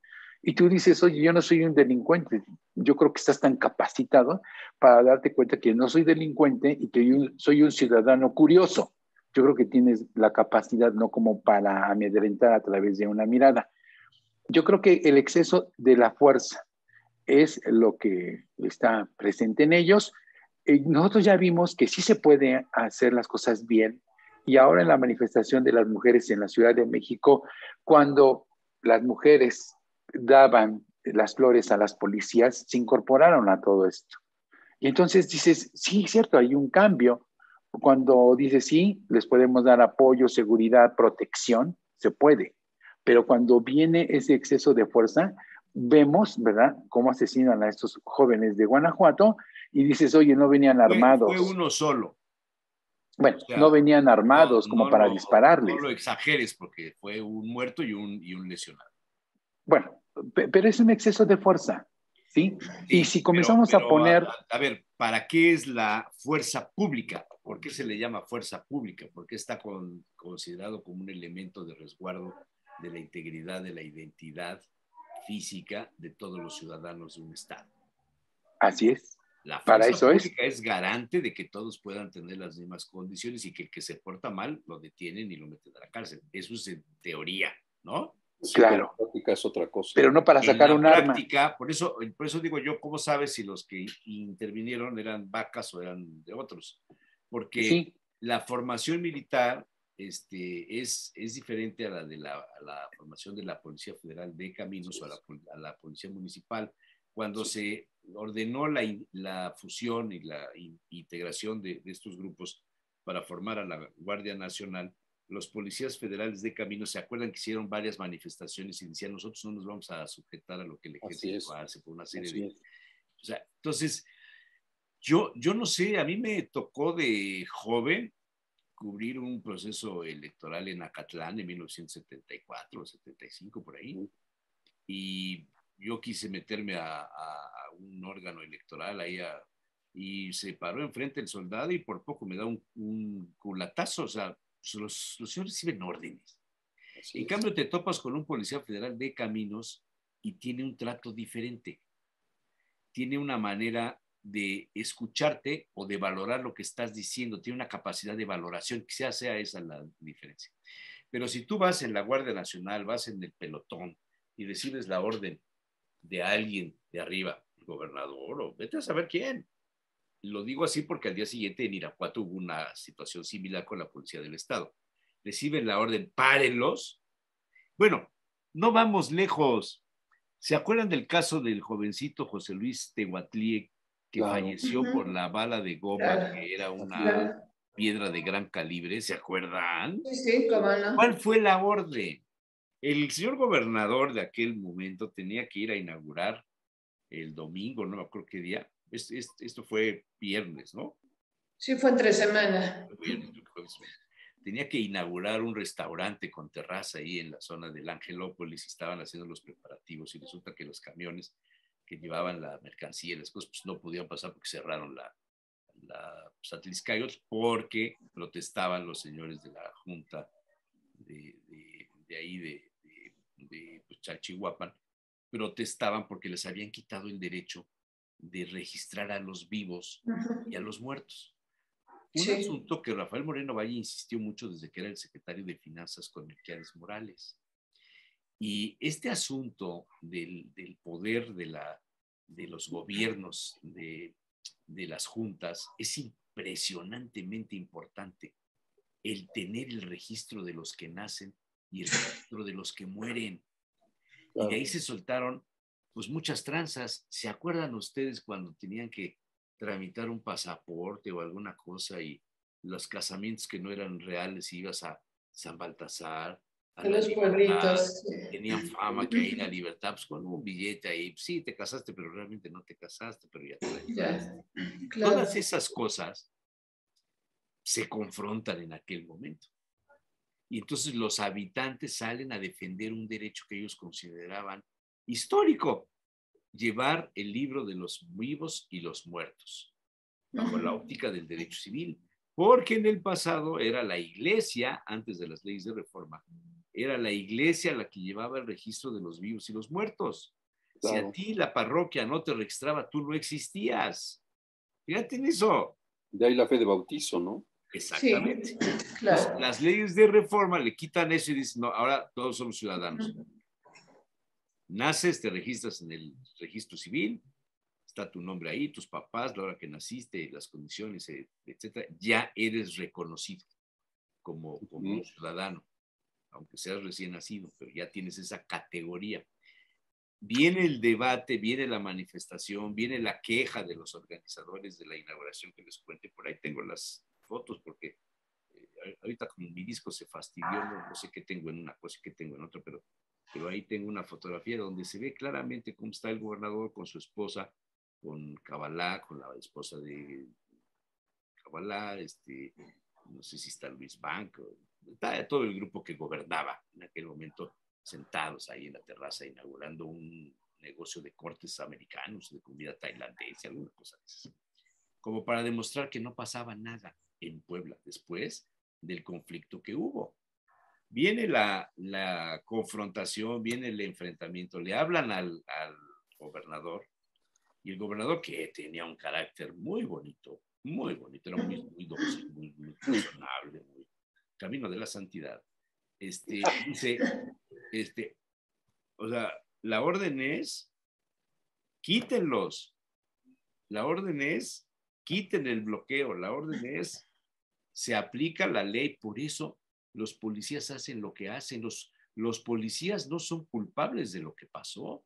Y tú dices, oye, yo no soy un delincuente. Yo creo que estás tan capacitado para darte cuenta que no soy delincuente y que yo soy un ciudadano curioso. Yo creo que tienes la capacidad no como para amedrentar a través de una mirada. Yo creo que el exceso de la fuerza es lo que está presente en ellos. Nosotros ya vimos que sí se puede hacer las cosas bien, y ahora en la manifestación de las mujeres en la Ciudad de México, cuando las mujeres daban las flores a las policías, se incorporaron a todo esto. Y entonces dices, sí, cierto, hay un cambio. Cuando dices, sí, les podemos dar apoyo, seguridad, protección, se puede. Pero cuando viene ese exceso de fuerza, vemos, ¿verdad?, cómo asesinan a estos jóvenes de Guanajuato, y dices, oye, no venían armados. Fue uno solo. Bueno, o sea, no venían armados como para dispararles. No lo exageres, porque fue un muerto y un lesionado. Bueno, pero es un exceso de fuerza, ¿sí? Sí, y si comenzamos a poner... A ver, ¿para qué es la fuerza pública? ¿Por qué se le llama fuerza pública? Porque está considerado como un elemento de resguardo de la integridad, de la identidad física de todos los ciudadanos de un Estado. Así es. La fuerza pública es garante de que todos puedan tener las mismas condiciones y que el que se porta mal lo detienen y lo meten a la cárcel. Eso es en teoría, ¿no? Claro. práctica es otra cosa. Pero no para sacar un arma. Por eso digo yo, ¿cómo sabes si los que intervinieron eran vacas o eran de otros? Porque sí, la formación militar es diferente a la de la formación de la Policía Federal de Caminos o a la Policía Municipal. Cuando se ordenó la fusión y la integración de estos grupos para formar a la Guardia Nacional, los policías federales de Caminos se acuerdan que hicieron varias manifestaciones y decían, nosotros no nos vamos a sujetar a lo que el ejército hace por una serie de... O sea, entonces, yo no sé, a mí me tocó de joven cubrir un proceso electoral en Acatlán en 1974 o 75, por ahí, y yo quise meterme a un órgano electoral ahí y se paró enfrente el soldado y por poco me da un culatazo, o sea, los señores reciben órdenes. En cambio, te topas con un policía federal de Caminos y tiene un trato diferente. Tiene una manera de escucharte o de valorar lo que estás diciendo. Tiene una capacidad de valoración. Quizás sea esa la diferencia. Pero si tú vas en la Guardia Nacional, vas en el pelotón y recibes la orden de alguien de arriba, el gobernador o vete a saber quién. Lo digo así porque al día siguiente en Irapuato hubo una situación similar con la Policía del Estado. Reciben la orden, párenlos. Bueno, no vamos lejos. ¿Se acuerdan del caso del jovencito José Luis Tehuatlie que falleció por la bala de goma, que era una piedra de gran calibre? ¿Se acuerdan? Sí, cómo no. ¿Cuál fue la orden? El señor gobernador de aquel momento tenía que ir a inaugurar el domingo, no me acuerdo qué día. Esto fue viernes, ¿no? Sí, fue entre semana. Tenía que inaugurar un restaurante con terraza ahí en la zona del Angelópolis y estaban haciendo los preparativos y resulta que los camiones que llevaban la mercancía y las cosas pues no podían pasar porque cerraron la Atliscayot porque protestaban los señores de la Junta de ahí de pues, Chalchihuapan, protestaban porque les habían quitado el derecho de registrar a los vivos y a los muertos. Un asunto que Rafael Moreno Valle insistió mucho desde que era el secretario de Finanzas con Melquiades Morales. Y este asunto del poder de los gobiernos, de las juntas, es impresionantemente importante. El tener el registro de los que nacen y el registro de los que mueren. Claro. Y de ahí se soltaron pues muchas tranzas. ¿Se acuerdan ustedes cuando tenían que tramitar un pasaporte o alguna cosa y los casamientos que no eran reales y ibas a San Baltasar, a los pueblitos, tenían fama que ahí la libertad, pues con un billete ahí, sí, te casaste, pero realmente no te casaste, pero ya te la llevaste. Claro. Todas esas cosas se confrontan en aquel momento. Y entonces los habitantes salen a defender un derecho que ellos consideraban histórico, llevar el libro de los vivos y los muertos, bajo la óptica del derecho civil, porque en el pasado era la iglesia, antes de las leyes de reforma, era la iglesia la que llevaba el registro de los vivos y los muertos. Claro. Si a ti la parroquia no te registraba, tú no existías. Fíjate en eso. De ahí la fe de bautizo, ¿no? Exactamente. Sí, claro. Entonces, las leyes de reforma le quitan eso y dicen, no, ahora todos somos ciudadanos. Naces, te registras en el registro civil, está tu nombre ahí, tus papás, la hora que naciste, las condiciones, etcétera, ya eres reconocido como un ciudadano, aunque seas recién nacido, pero ya tienes esa categoría. Viene el debate, viene la manifestación, viene la queja de los organizadores de la inauguración que les cuente. Por ahí tengo las fotos porque ahorita como mi disco se fastidió, no sé qué tengo en una cosa y qué tengo en otra, pero ahí tengo una fotografía donde se ve claramente cómo está el gobernador con su esposa, con Cabalá, con la esposa de Cabalá, no sé si está Luis Banco, está todo el grupo que gobernaba en aquel momento sentados ahí en la terraza inaugurando un negocio de cortes americanos, de comida tailandesa, alguna cosa de esas, como para demostrar que no pasaba nada en Puebla después del conflicto que hubo. Viene la confrontación, viene el enfrentamiento, le hablan al gobernador, y el gobernador, que tenía un carácter muy bonito, era muy dócil, muy razonable, muy camino de la santidad, dice, o sea, la orden es, quítenlos. La orden es, quiten el bloqueo. La orden es, se aplica la ley. Por eso los policías hacen lo que hacen. Los policías no son culpables de lo que pasó.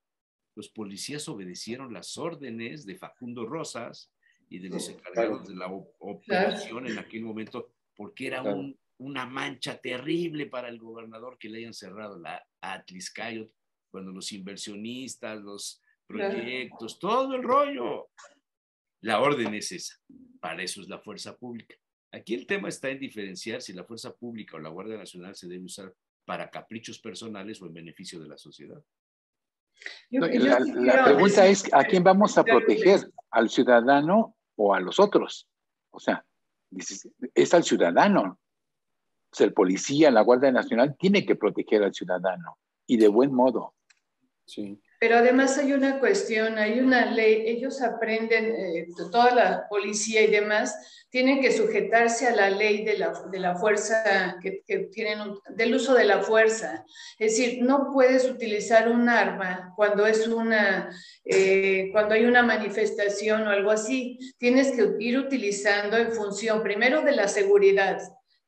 Los policías obedecieron las órdenes de Facundo Rosas y de los encargados de la operación en aquel momento, porque era una mancha terrible para el gobernador que le hayan cerrado la Atliscayot, cuando los inversionistas, los proyectos, todo el rollo. La orden es esa. Para eso es la fuerza pública. Aquí el tema está en diferenciar si la fuerza pública o la Guardia Nacional se debe usar para caprichos personales o en beneficio de la sociedad. La pregunta es, ¿a quién vamos a proteger? ¿Al ciudadano o a los otros? O sea, es al ciudadano. O sea, el policía, la Guardia Nacional tiene que proteger al ciudadano y de buen modo. Sí. Pero además hay una cuestión, hay una ley, ellos aprenden, toda la policía y demás, tienen que sujetarse a la ley de la fuerza, que tienen del uso de la fuerza. Es decir, no puedes utilizar un arma cuando es cuando hay una manifestación o algo así. Tienes que ir utilizando en función, primero, de la seguridad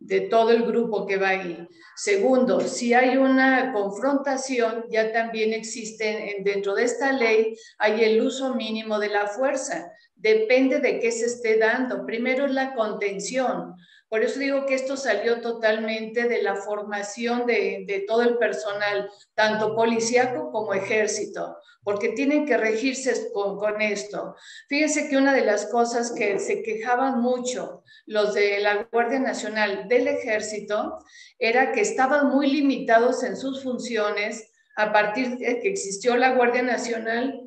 de todo el grupo que va ahí. Segundo, si hay una confrontación, ya también existe dentro de esta ley, hay el uso mínimo de la fuerza. Depende de qué se esté dando. Primero es la contención. Por eso digo que esto salió totalmente de la formación de todo el personal, tanto policíaco como ejército, porque tienen que regirse con esto. Fíjense que una de las cosas que se quejaban mucho los de la Guardia Nacional del Ejército era que estaban muy limitados en sus funciones a partir de que existió la Guardia Nacional,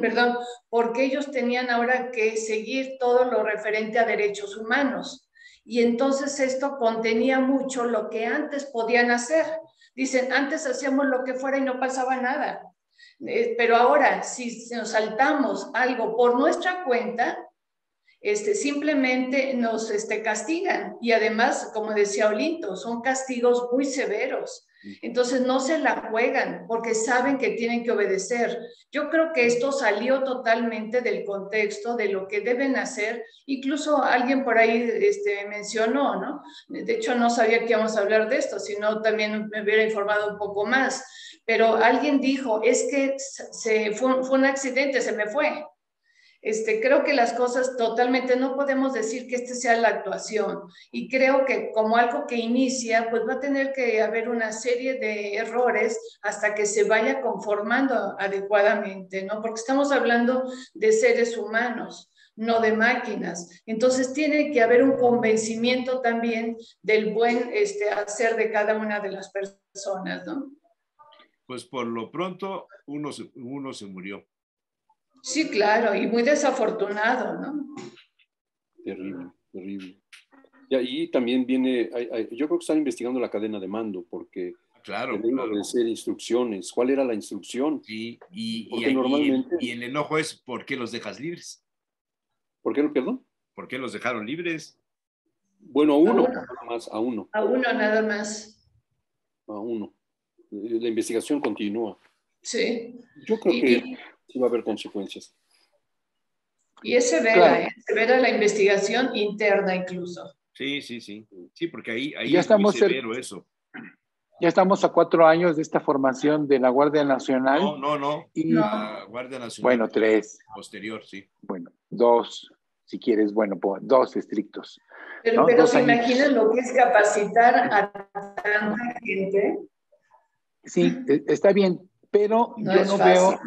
perdón, porque ellos tenían ahora que seguir todo lo referente a derechos humanos. Y entonces esto contenía mucho lo que antes podían hacer. Dicen, antes hacíamos lo que fuera y no pasaba nada. Pero ahora, si nos saltamos algo por nuestra cuenta, simplemente nos castigan. Y además, como decía Olinto, son castigos muy severos. Entonces no se la juegan porque saben que tienen que obedecer. Yo creo que esto salió totalmente del contexto de lo que deben hacer. Incluso alguien por ahí mencionó, ¿no? De hecho, no sabía que íbamos a hablar de esto, sino también me hubiera informado un poco más. Pero alguien dijo, es que fue un accidente, se me fue. Creo que las cosas totalmente, no podemos decir que sea la actuación, y creo que como algo que inicia, pues va a tener que haber una serie de errores hasta que se vaya conformando adecuadamente, ¿no? Porque estamos hablando de seres humanos, no de máquinas. Entonces tiene que haber un convencimiento también del buen hacer de cada una de las personas, ¿no? Pues por lo pronto uno se murió. Sí, claro, y muy desafortunado, ¿no? Terrible, terrible. Y también viene, yo creo que están investigando la cadena de mando, porque claro, deben obedecer instrucciones. ¿Cuál era la instrucción? Sí, normalmente... y el enojo es, ¿por qué los dejas libres? ¿Por qué no, perdón? ¿Por qué los dejaron libres? Bueno, a uno nada más. A uno nada más. A uno. La investigación continúa. Sí. Yo creo que sí va a haber consecuencias. Y es severa, severa la investigación interna incluso. Sí. Sí, porque ahí ya es muy severo eso. Ya estamos a 4 años de esta formación de la Guardia Nacional. No. Y, la Guardia Nacional. Bueno, 3. Posterior, sí. Bueno, 2, si quieres, bueno, 2 estrictos. Pero ¿se imaginan lo que es capacitar a tanta gente? Sí, está bien, pero yo no veo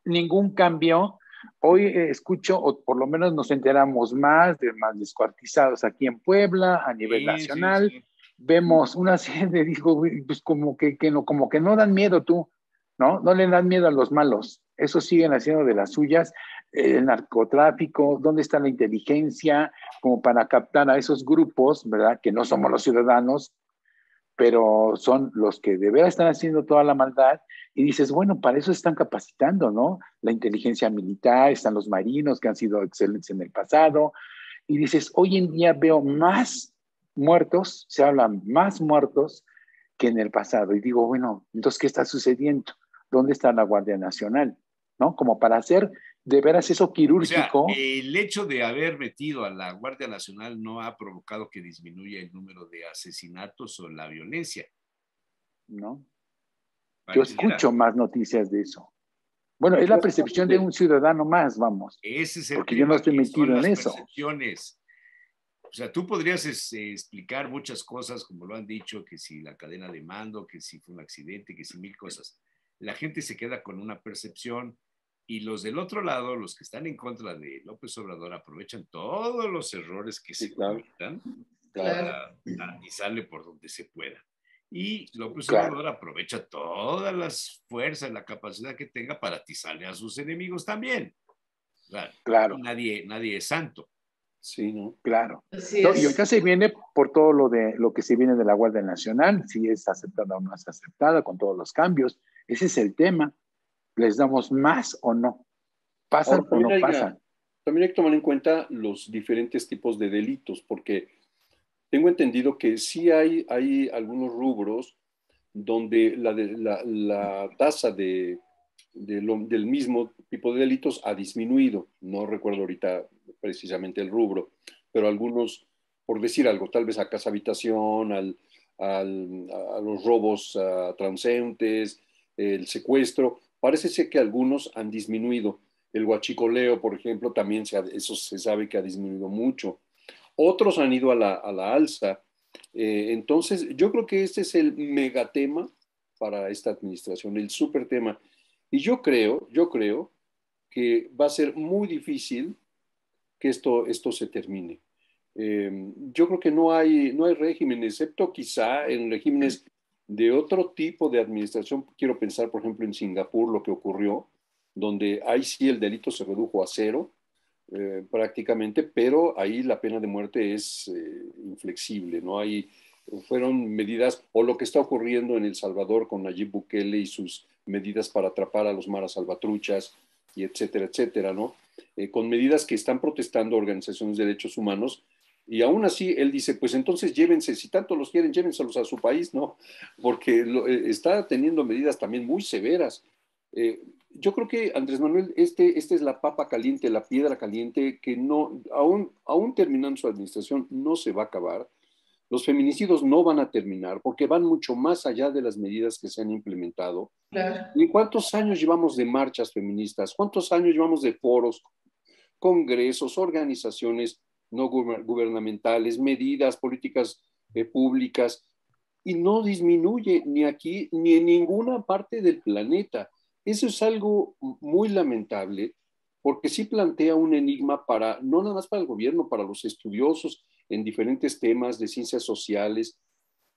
ningún cambio. Hoy escucho, o por lo menos nos enteramos más descuartizados aquí en Puebla, a nivel nacional. Sí. Vemos una serie de, pues como que no dan miedo tú, ¿no? No le dan miedo a los malos. Esos siguen haciendo de las suyas. El narcotráfico, ¿dónde está la inteligencia? Como para captar a esos grupos, ¿verdad? Que no somos los ciudadanos, pero son los que de verdad están haciendo toda la maldad, y dices, bueno, para eso están capacitando, ¿no? La inteligencia militar, están los marinos que han sido excelentes en el pasado, y dices, hoy en día veo más muertos, se hablan más muertos que en el pasado, y digo, bueno, entonces, ¿qué está sucediendo? ¿dónde está la Guardia Nacional? ¿No? Como para hacer de veras eso quirúrgico. O sea, el hecho de haber metido a la Guardia Nacional no ha provocado que disminuya el número de asesinatos o la violencia. ¿No? Yo Pareciera, escucho más noticias de eso. Bueno, es la percepción de un ciudadano más, vamos. ese es el porque tema, yo no estoy que son metido en las eso. percepciones. O sea, tú podrías explicar muchas cosas, como lo han dicho, que si la cadena de mando, que si fue un accidente, que si mil cosas. La gente se queda con una percepción y los del otro lado, los que están en contra de López Obrador, aprovechan todos los errores que se cometan para atizarle por donde se pueda. Y López Obrador aprovecha todas las fuerzas, la capacidad que tenga para atizarle a sus enemigos también. Claro. Nadie es santo. Sí, ¿no? Claro. No, y ahorita se viene por todo lo que se viene de la Guardia Nacional, si es aceptada o no es aceptada, con todos los cambios. Ese es el tema. ¿Les damos más o no? ¿Pasan o no pasan? También hay que tomar en cuenta los diferentes tipos de delitos, porque tengo entendido que sí hay algunos rubros donde la tasa del mismo tipo de delitos ha disminuido. No recuerdo ahorita precisamente el rubro, pero algunos, por decir algo, tal vez a casa habitación, a los robos transeúntes, el secuestro, parece ser que algunos han disminuido. El huachicoleo, por ejemplo, también eso se sabe que ha disminuido mucho. Otros han ido a la alza. Entonces, yo creo que este es el megatema para esta administración, el súper tema. Y yo creo que va a ser muy difícil que esto se termine. Yo creo que no hay régimen, excepto quizá en regímenes de otro tipo de administración. Quiero pensar, por ejemplo, en Singapur, lo que ocurrió, donde ahí sí el delito se redujo a cero, prácticamente, pero ahí la pena de muerte es inflexible, ¿no? Fueron medidas, o lo que está ocurriendo en El Salvador con Nayib Bukele y sus medidas para atrapar a los maras salvatruchas, y etcétera, ¿no? Con medidas que están protestando organizaciones de derechos humanos, y aún así él dice, pues entonces llévense, si tanto los quieren, llévenselos a su país, ¿no? Porque está teniendo medidas también muy severas. Yo creo que Andrés Manuel, esta es la papa caliente, la piedra caliente, que no, aún terminando su administración, no se va a acabar. Los feminicidios no van a terminar porque van mucho más allá de las medidas que se han implementado. Claro. ¿Y cuántos años llevamos de marchas feministas? ¿Cuántos años llevamos de foros, congresos, organizaciones no gubernamentales, medidas, políticas públicas? Y no disminuye ni aquí ni en ninguna parte del planeta. Eso es algo muy lamentable porque sí plantea un enigma para, no nada más para el gobierno, para los estudiosos en diferentes temas de ciencias sociales.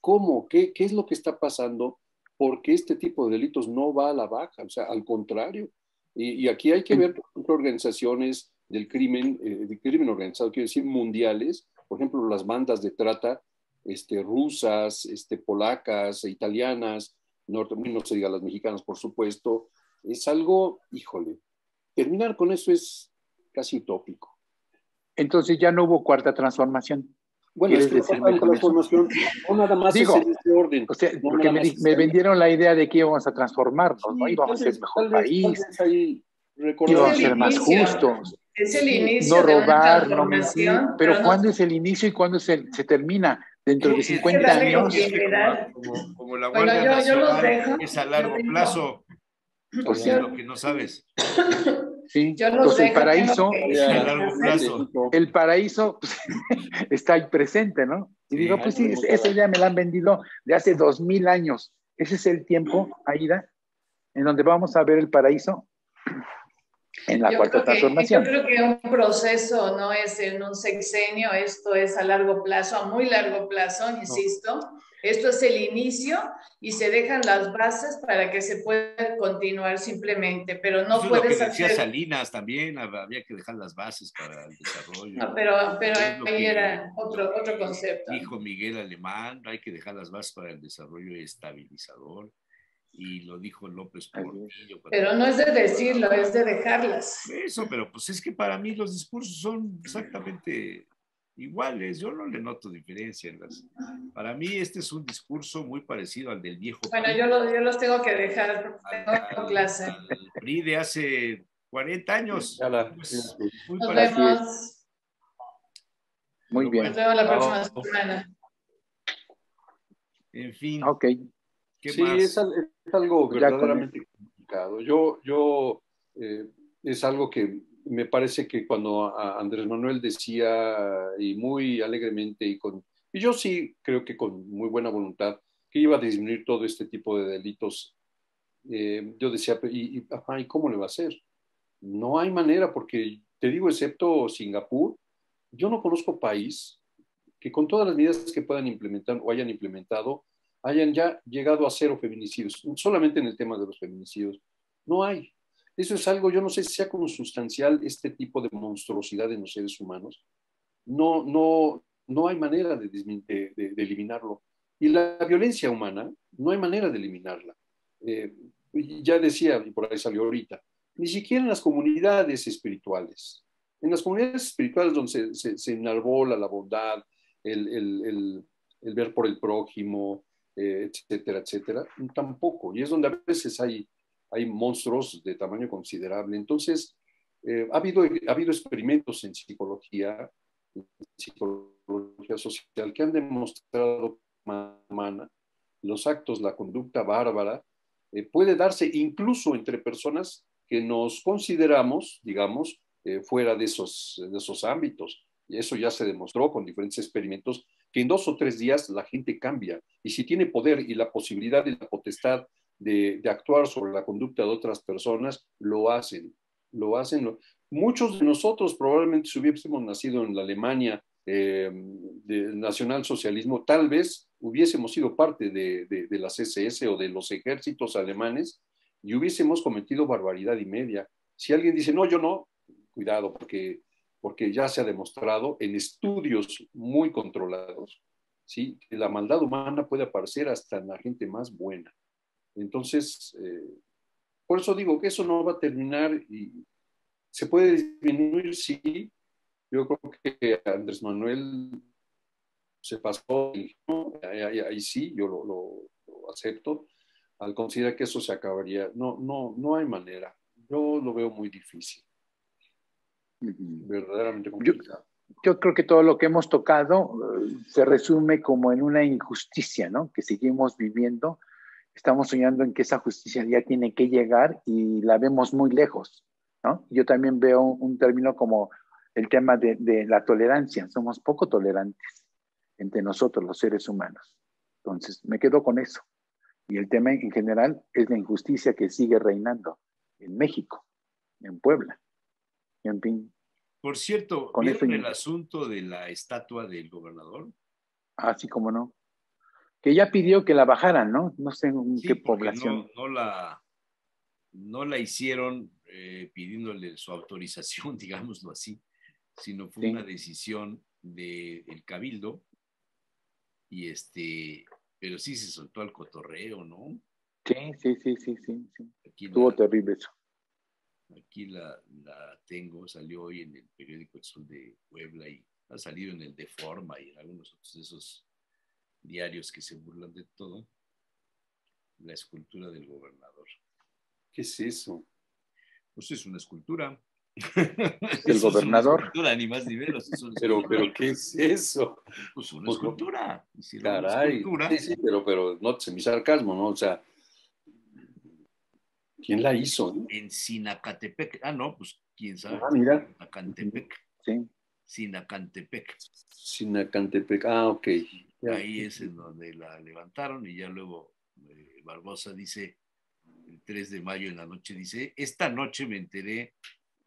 ¿Cómo? ¿Qué es lo que está pasando? Porque este tipo de delitos no va a la baja, o sea, al contrario. Y aquí hay que ver, por ejemplo, organizaciones del crimen organizado, quiero decir, mundiales, por ejemplo, las bandas de trata rusas, polacas, italianas, no se diga las mexicanas, por supuesto. Es algo, híjole, terminar con eso es casi utópico. Entonces ya no hubo cuarta transformación. Bueno, es que la transformación no nada más digo, es en este orden. O sea, no porque me vendieron la idea de que íbamos a transformarnos, sí, ¿no? Íbamos a ser mejor país, íbamos a ser más justos. Es el inicio no robar, de una no mentir. Pero ¿cuándo es el inicio y cuándo se termina? Dentro de 50 años. Como la Guardia Nacional es a largo plazo. Pues sí. Es lo que no sabes. Sí. Entonces el paraíso, a largo plazo. El paraíso pues, está ahí presente, ¿no? Y digo, pues sí, esa idea me la han vendido de hace 2000 años. Ese es el tiempo, Aida, en donde vamos a ver el paraíso en la cuarta transformación. Yo creo que un proceso no es en un sexenio, esto es a largo plazo, a muy largo plazo, insisto. Esto es el inicio y se dejan las bases para que se pueda continuar simplemente, pero no eso puedes es lo que decía hacer... Salinas también, había que dejar las bases para el desarrollo. No, pero ahí era otro concepto. Dijo Miguel Alemán, hay que dejar las bases para el desarrollo estabilizador. Y lo dijo López Portillo. Pero no es de decirlo, es de dejarlas. Eso, pero pues es que para mí los discursos son exactamente iguales, yo no le noto diferencia en las... Para mí este es un discurso muy parecido al del viejo Bueno, PRI, yo los tengo que dejar porque tengo clase. al PRI de hace 40 años. Pues, muy Nos parecido. vemos. Muy Pero bien. Nos vemos la próxima Chao. semana. en fin, Ok. ¿qué Sí, más? es algo Pues ya con verdaderamente complicado. Es algo que me parece que cuando Andrés Manuel decía, y muy alegremente, y yo sí creo que con muy buena voluntad, que iba a disminuir todo este tipo de delitos, yo decía, ajá, ¿y cómo le va a hacer? No hay manera, porque te digo, excepto Singapur, yo no conozco país que con todas las medidas que puedan implementar o hayan implementado, hayan ya llegado a cero feminicidios, solamente en el tema de los feminicidios. No hay. Eso es algo, yo no sé si sea consustancial este tipo de monstruosidad en los seres humanos. No hay manera de eliminarlo. Y la violencia humana, no hay manera de eliminarla. Ya decía, y por ahí salió ahorita, ni siquiera en las comunidades espirituales. En las comunidades espirituales donde se enarbola la bondad, el, el, el, el ver por el prójimo, etcétera, etcétera, tampoco. Y es donde a veces hay monstruos de tamaño considerable. Entonces, ha habido experimentos en psicología social que han demostrado humana, los actos, la conducta bárbara, puede darse incluso entre personas que nos consideramos, digamos, fuera de esos ámbitos. Y eso ya se demostró con diferentes experimentos, que en 2 o 3 días la gente cambia. Y si tiene poder y la posibilidad y la potestad de actuar sobre la conducta de otras personas, lo hacen. Lo hacen. Muchos de nosotros probablemente si hubiésemos nacido en la Alemania del nacionalsocialismo, tal vez hubiésemos sido parte de las SS o de los ejércitos alemanes y hubiésemos cometido barbaridad y media. Si alguien dice, no, yo no, cuidado, porque ya se ha demostrado en estudios muy controlados, ¿sí? Que la maldad humana puede aparecer hasta en la gente más buena. Entonces, por eso digo que eso no va a terminar y se puede disminuir, sí. Yo creo que Andrés Manuel se pasó, ahí sí, yo lo acepto, al considerar que eso se acabaría. No hay manera. Yo lo veo muy difícil, verdaderamente Yo, complicado. yo creo que todo lo que hemos tocado se resume como en una injusticia, ¿no? Que seguimos viviendo. Estamos soñando en que esa justicia ya tiene que llegar y la vemos muy lejos, ¿no? Yo también veo un término como el tema de la tolerancia. Somos poco tolerantes entre nosotros, los seres humanos. Entonces, me quedo con eso. Y el tema en general es la injusticia que sigue reinando en México, en Puebla. En fin, Por cierto, con eso, ¿vieron el asunto de la estatua del gobernador? así como no. Que ya pidió que la bajaran, ¿no? No sé en Sí, qué porque población. no la hicieron pidiéndole su autorización, digámoslo así, sino fue una Sí, decisión del Cabildo y pero sí se soltó al cotorreo, ¿no? sí. Aquí Estuvo la, terrible eso. aquí la tengo, salió hoy en el periódico El Sol de Puebla y ha salido en el Deforma y en algunos otros de esos diarios que se burlan de todo, la escultura del gobernador. ¿Qué es eso? Pues es una escultura. Del Eso es una gobernador. escultura, ni más ni menos. Es una Pero escultura. ¿qué es eso? Pues una Pues, escultura. Hicieron una caray. Sí, escultura sí, pero nótese mi sarcasmo, ¿no? O sea, ¿quién la hizo? en Sinacantepec. Ah, no, pues quién sabe. Mira. Sinacantepec. Sí. Sinacantepec. Sinacantepec. Ok. Ya. Ahí es en donde la levantaron y ya luego Barbosa dice, el 3 de mayo en la noche, dice, esta noche me enteré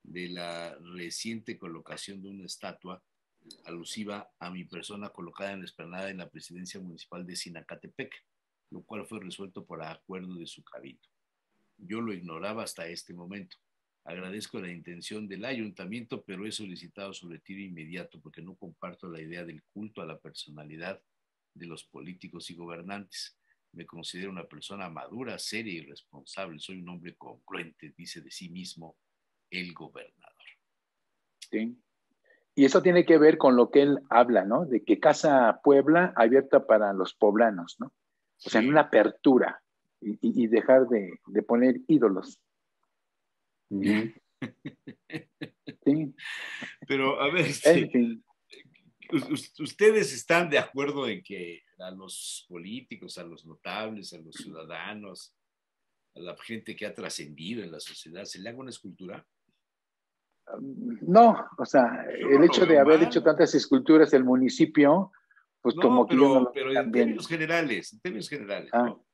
de la reciente colocación de una estatua alusiva a mi persona colocada en la explanada de la presidencia municipal de Sinacatepec, lo cual fue resuelto por acuerdo de su cabildo. Yo lo ignoraba hasta este momento. Agradezco la intención del ayuntamiento, pero he solicitado su retiro inmediato porque no comparto la idea del culto a la personalidad de los políticos y gobernantes. Me considero una persona madura, seria y responsable. Soy un hombre congruente, dice de sí mismo el gobernador. Sí. Y eso tiene que ver con lo que él habla, ¿no? De que Casa Puebla abierta para los poblanos, ¿no? O sea, en una apertura y dejar de poner ídolos. Ujú. Sí. Pero a ver, En fin. ¿ustedes están de acuerdo en que a los políticos, a los notables, a los ciudadanos, a la gente que ha trascendido en la sociedad, se le haga una escultura? No, o sea, Yo el no lo hecho de veo haber hecho mal. tantas esculturas del municipio, pues No, como que yo no lo veo pero tan bien. en términos generales, Ah, ¿no?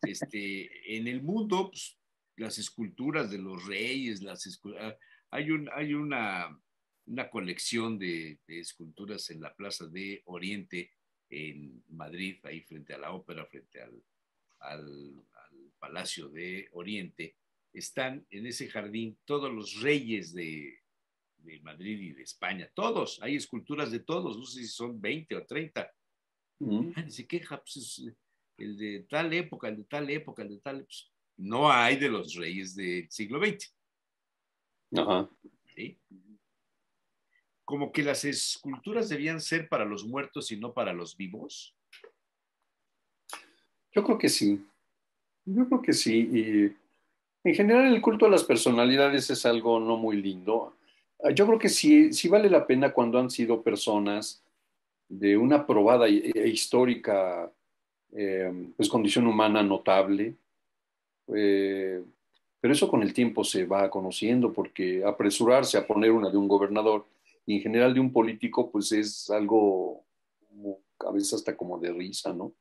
En el mundo, pues, las esculturas de los reyes, hay una colección de esculturas en la Plaza de Oriente en Madrid, ahí frente a la ópera, frente al Palacio de Oriente. Están en ese jardín todos los reyes de Madrid y de España, todos, hay esculturas de todos, no sé si son 20 o 30. Ujú. Nadie se queja, pues es el de tal época, el de tal época, el de tal. Pues, no hay de los reyes del siglo XX. Ajá. ¿Sí? Como que las esculturas debían ser para los muertos y no para los vivos. Yo creo que sí. Yo creo que sí. Y en general el culto a las personalidades es algo no muy lindo. Yo creo que sí, sí vale la pena cuando han sido personas de una probada e histórica pues condición humana notable. Eh, pero eso con el tiempo se va conociendo porque apresurarse a poner una de un gobernador y en general de un político pues es algo a veces hasta como de risa, ¿no?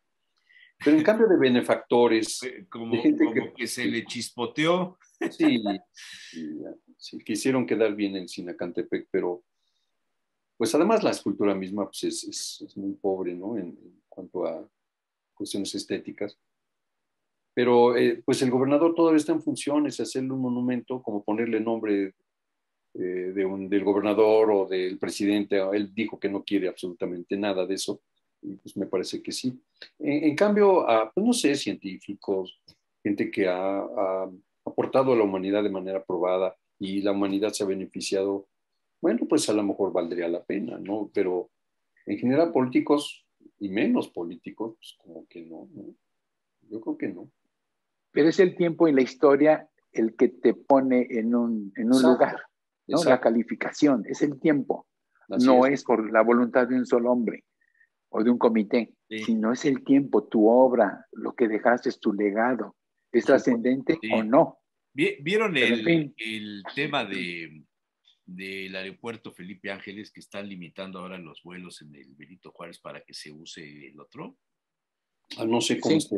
Pero en cambio de benefactores, de gente Como que se le chispoteó. sí, sí, sí, quisieron quedar bien en Sinacantepec, pero pues además la escultura misma pues es muy pobre, ¿no? En cuanto a cuestiones estéticas. Pero pues el gobernador todavía está en funciones, hacerle un monumento, como ponerle nombre del gobernador o del presidente. Él dijo que no quiere absolutamente nada de eso, y pues me parece que sí. En cambio, pues no sé, científicos, gente que ha aportado a la humanidad de manera probada y la humanidad se ha beneficiado, bueno, pues a lo mejor valdría la pena, ¿no? Pero en general políticos y menos políticos, pues como que no, ¿no? Yo creo que no. pero es el tiempo y la historia el que te pone en un Exacto, lugar, ¿no? La exacto, calificación, es el tiempo. así No es. es por la voluntad de un solo hombre o de un comité, Sí, sino es el tiempo, tu obra, lo que dejaste, es tu legado. ¿Es Por supuesto. trascendente o sí. no? ¿Vieron Pero en fin, el tema del aeropuerto Felipe Ángeles, que están limitando ahora los vuelos en el Benito Juárez para que se use el otro? No sé cómo sí, está,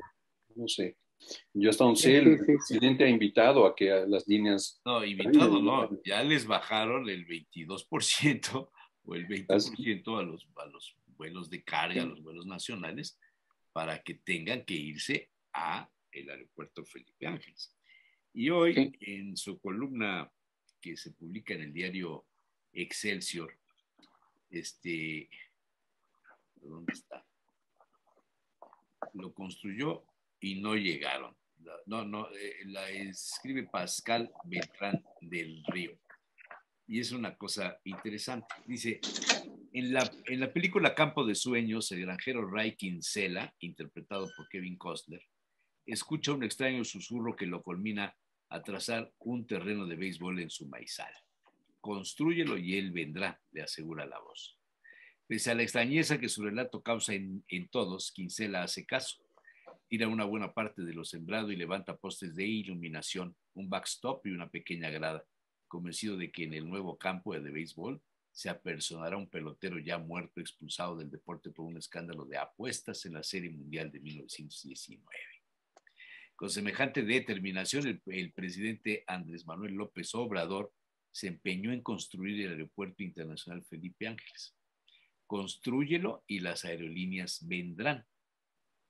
no sé. Yo hasta donde sí, sé, sí, el sí, sí. presidente ha invitado a que a las líneas No, terminen invitado en no, horario. ya les bajaron el 22% o el Así, 20% a los vuelos de carga, a Sí. los vuelos nacionales, para que tengan que irse a el aeropuerto Felipe Ángeles. Y hoy, Sí. en su columna que se publica en el diario Excelsior, ¿dónde está? Lo construyó y no llegaron. No, no, la escribe Pascal Beltrán del Río. Y es una cosa interesante. Dice, en la película Campo de Sueños, el granjero Ray Kinsella, interpretado por Kevin Costner, escucha un extraño susurro que lo culmina a trazar un terreno de béisbol en su maizal. Constrúyelo y él vendrá, le asegura la voz. Pese a la extrañeza que su relato causa en todos, Kinsella hace caso. Tira una buena parte de lo sembrado y levanta postes de iluminación, un backstop y una pequeña grada, convencido de que en el nuevo campo de béisbol se apersonará un pelotero ya muerto expulsado del deporte por un escándalo de apuestas en la Serie Mundial de 1919. Con semejante determinación, el presidente Andrés Manuel López Obrador se empeñó en construir el Aeropuerto Internacional Felipe Ángeles. Constrúyelo y las aerolíneas vendrán,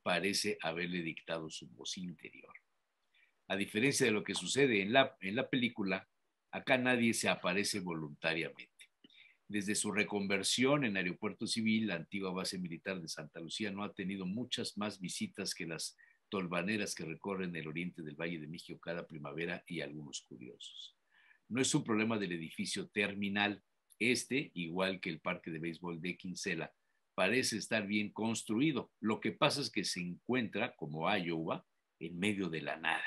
parece haberle dictado su voz interior. A diferencia de lo que sucede en la película, acá nadie se aparece voluntariamente. Desde su reconversión en aeropuerto civil, la antigua base militar de Santa Lucía no ha tenido muchas más visitas que las tolvaneras que recorren el oriente del Valle de México cada primavera y algunos curiosos. No es un problema del edificio terminal, igual que el parque de béisbol de Kinsella, parece estar bien construido. Lo que pasa es que se encuentra, como Iowa, en medio de la nada.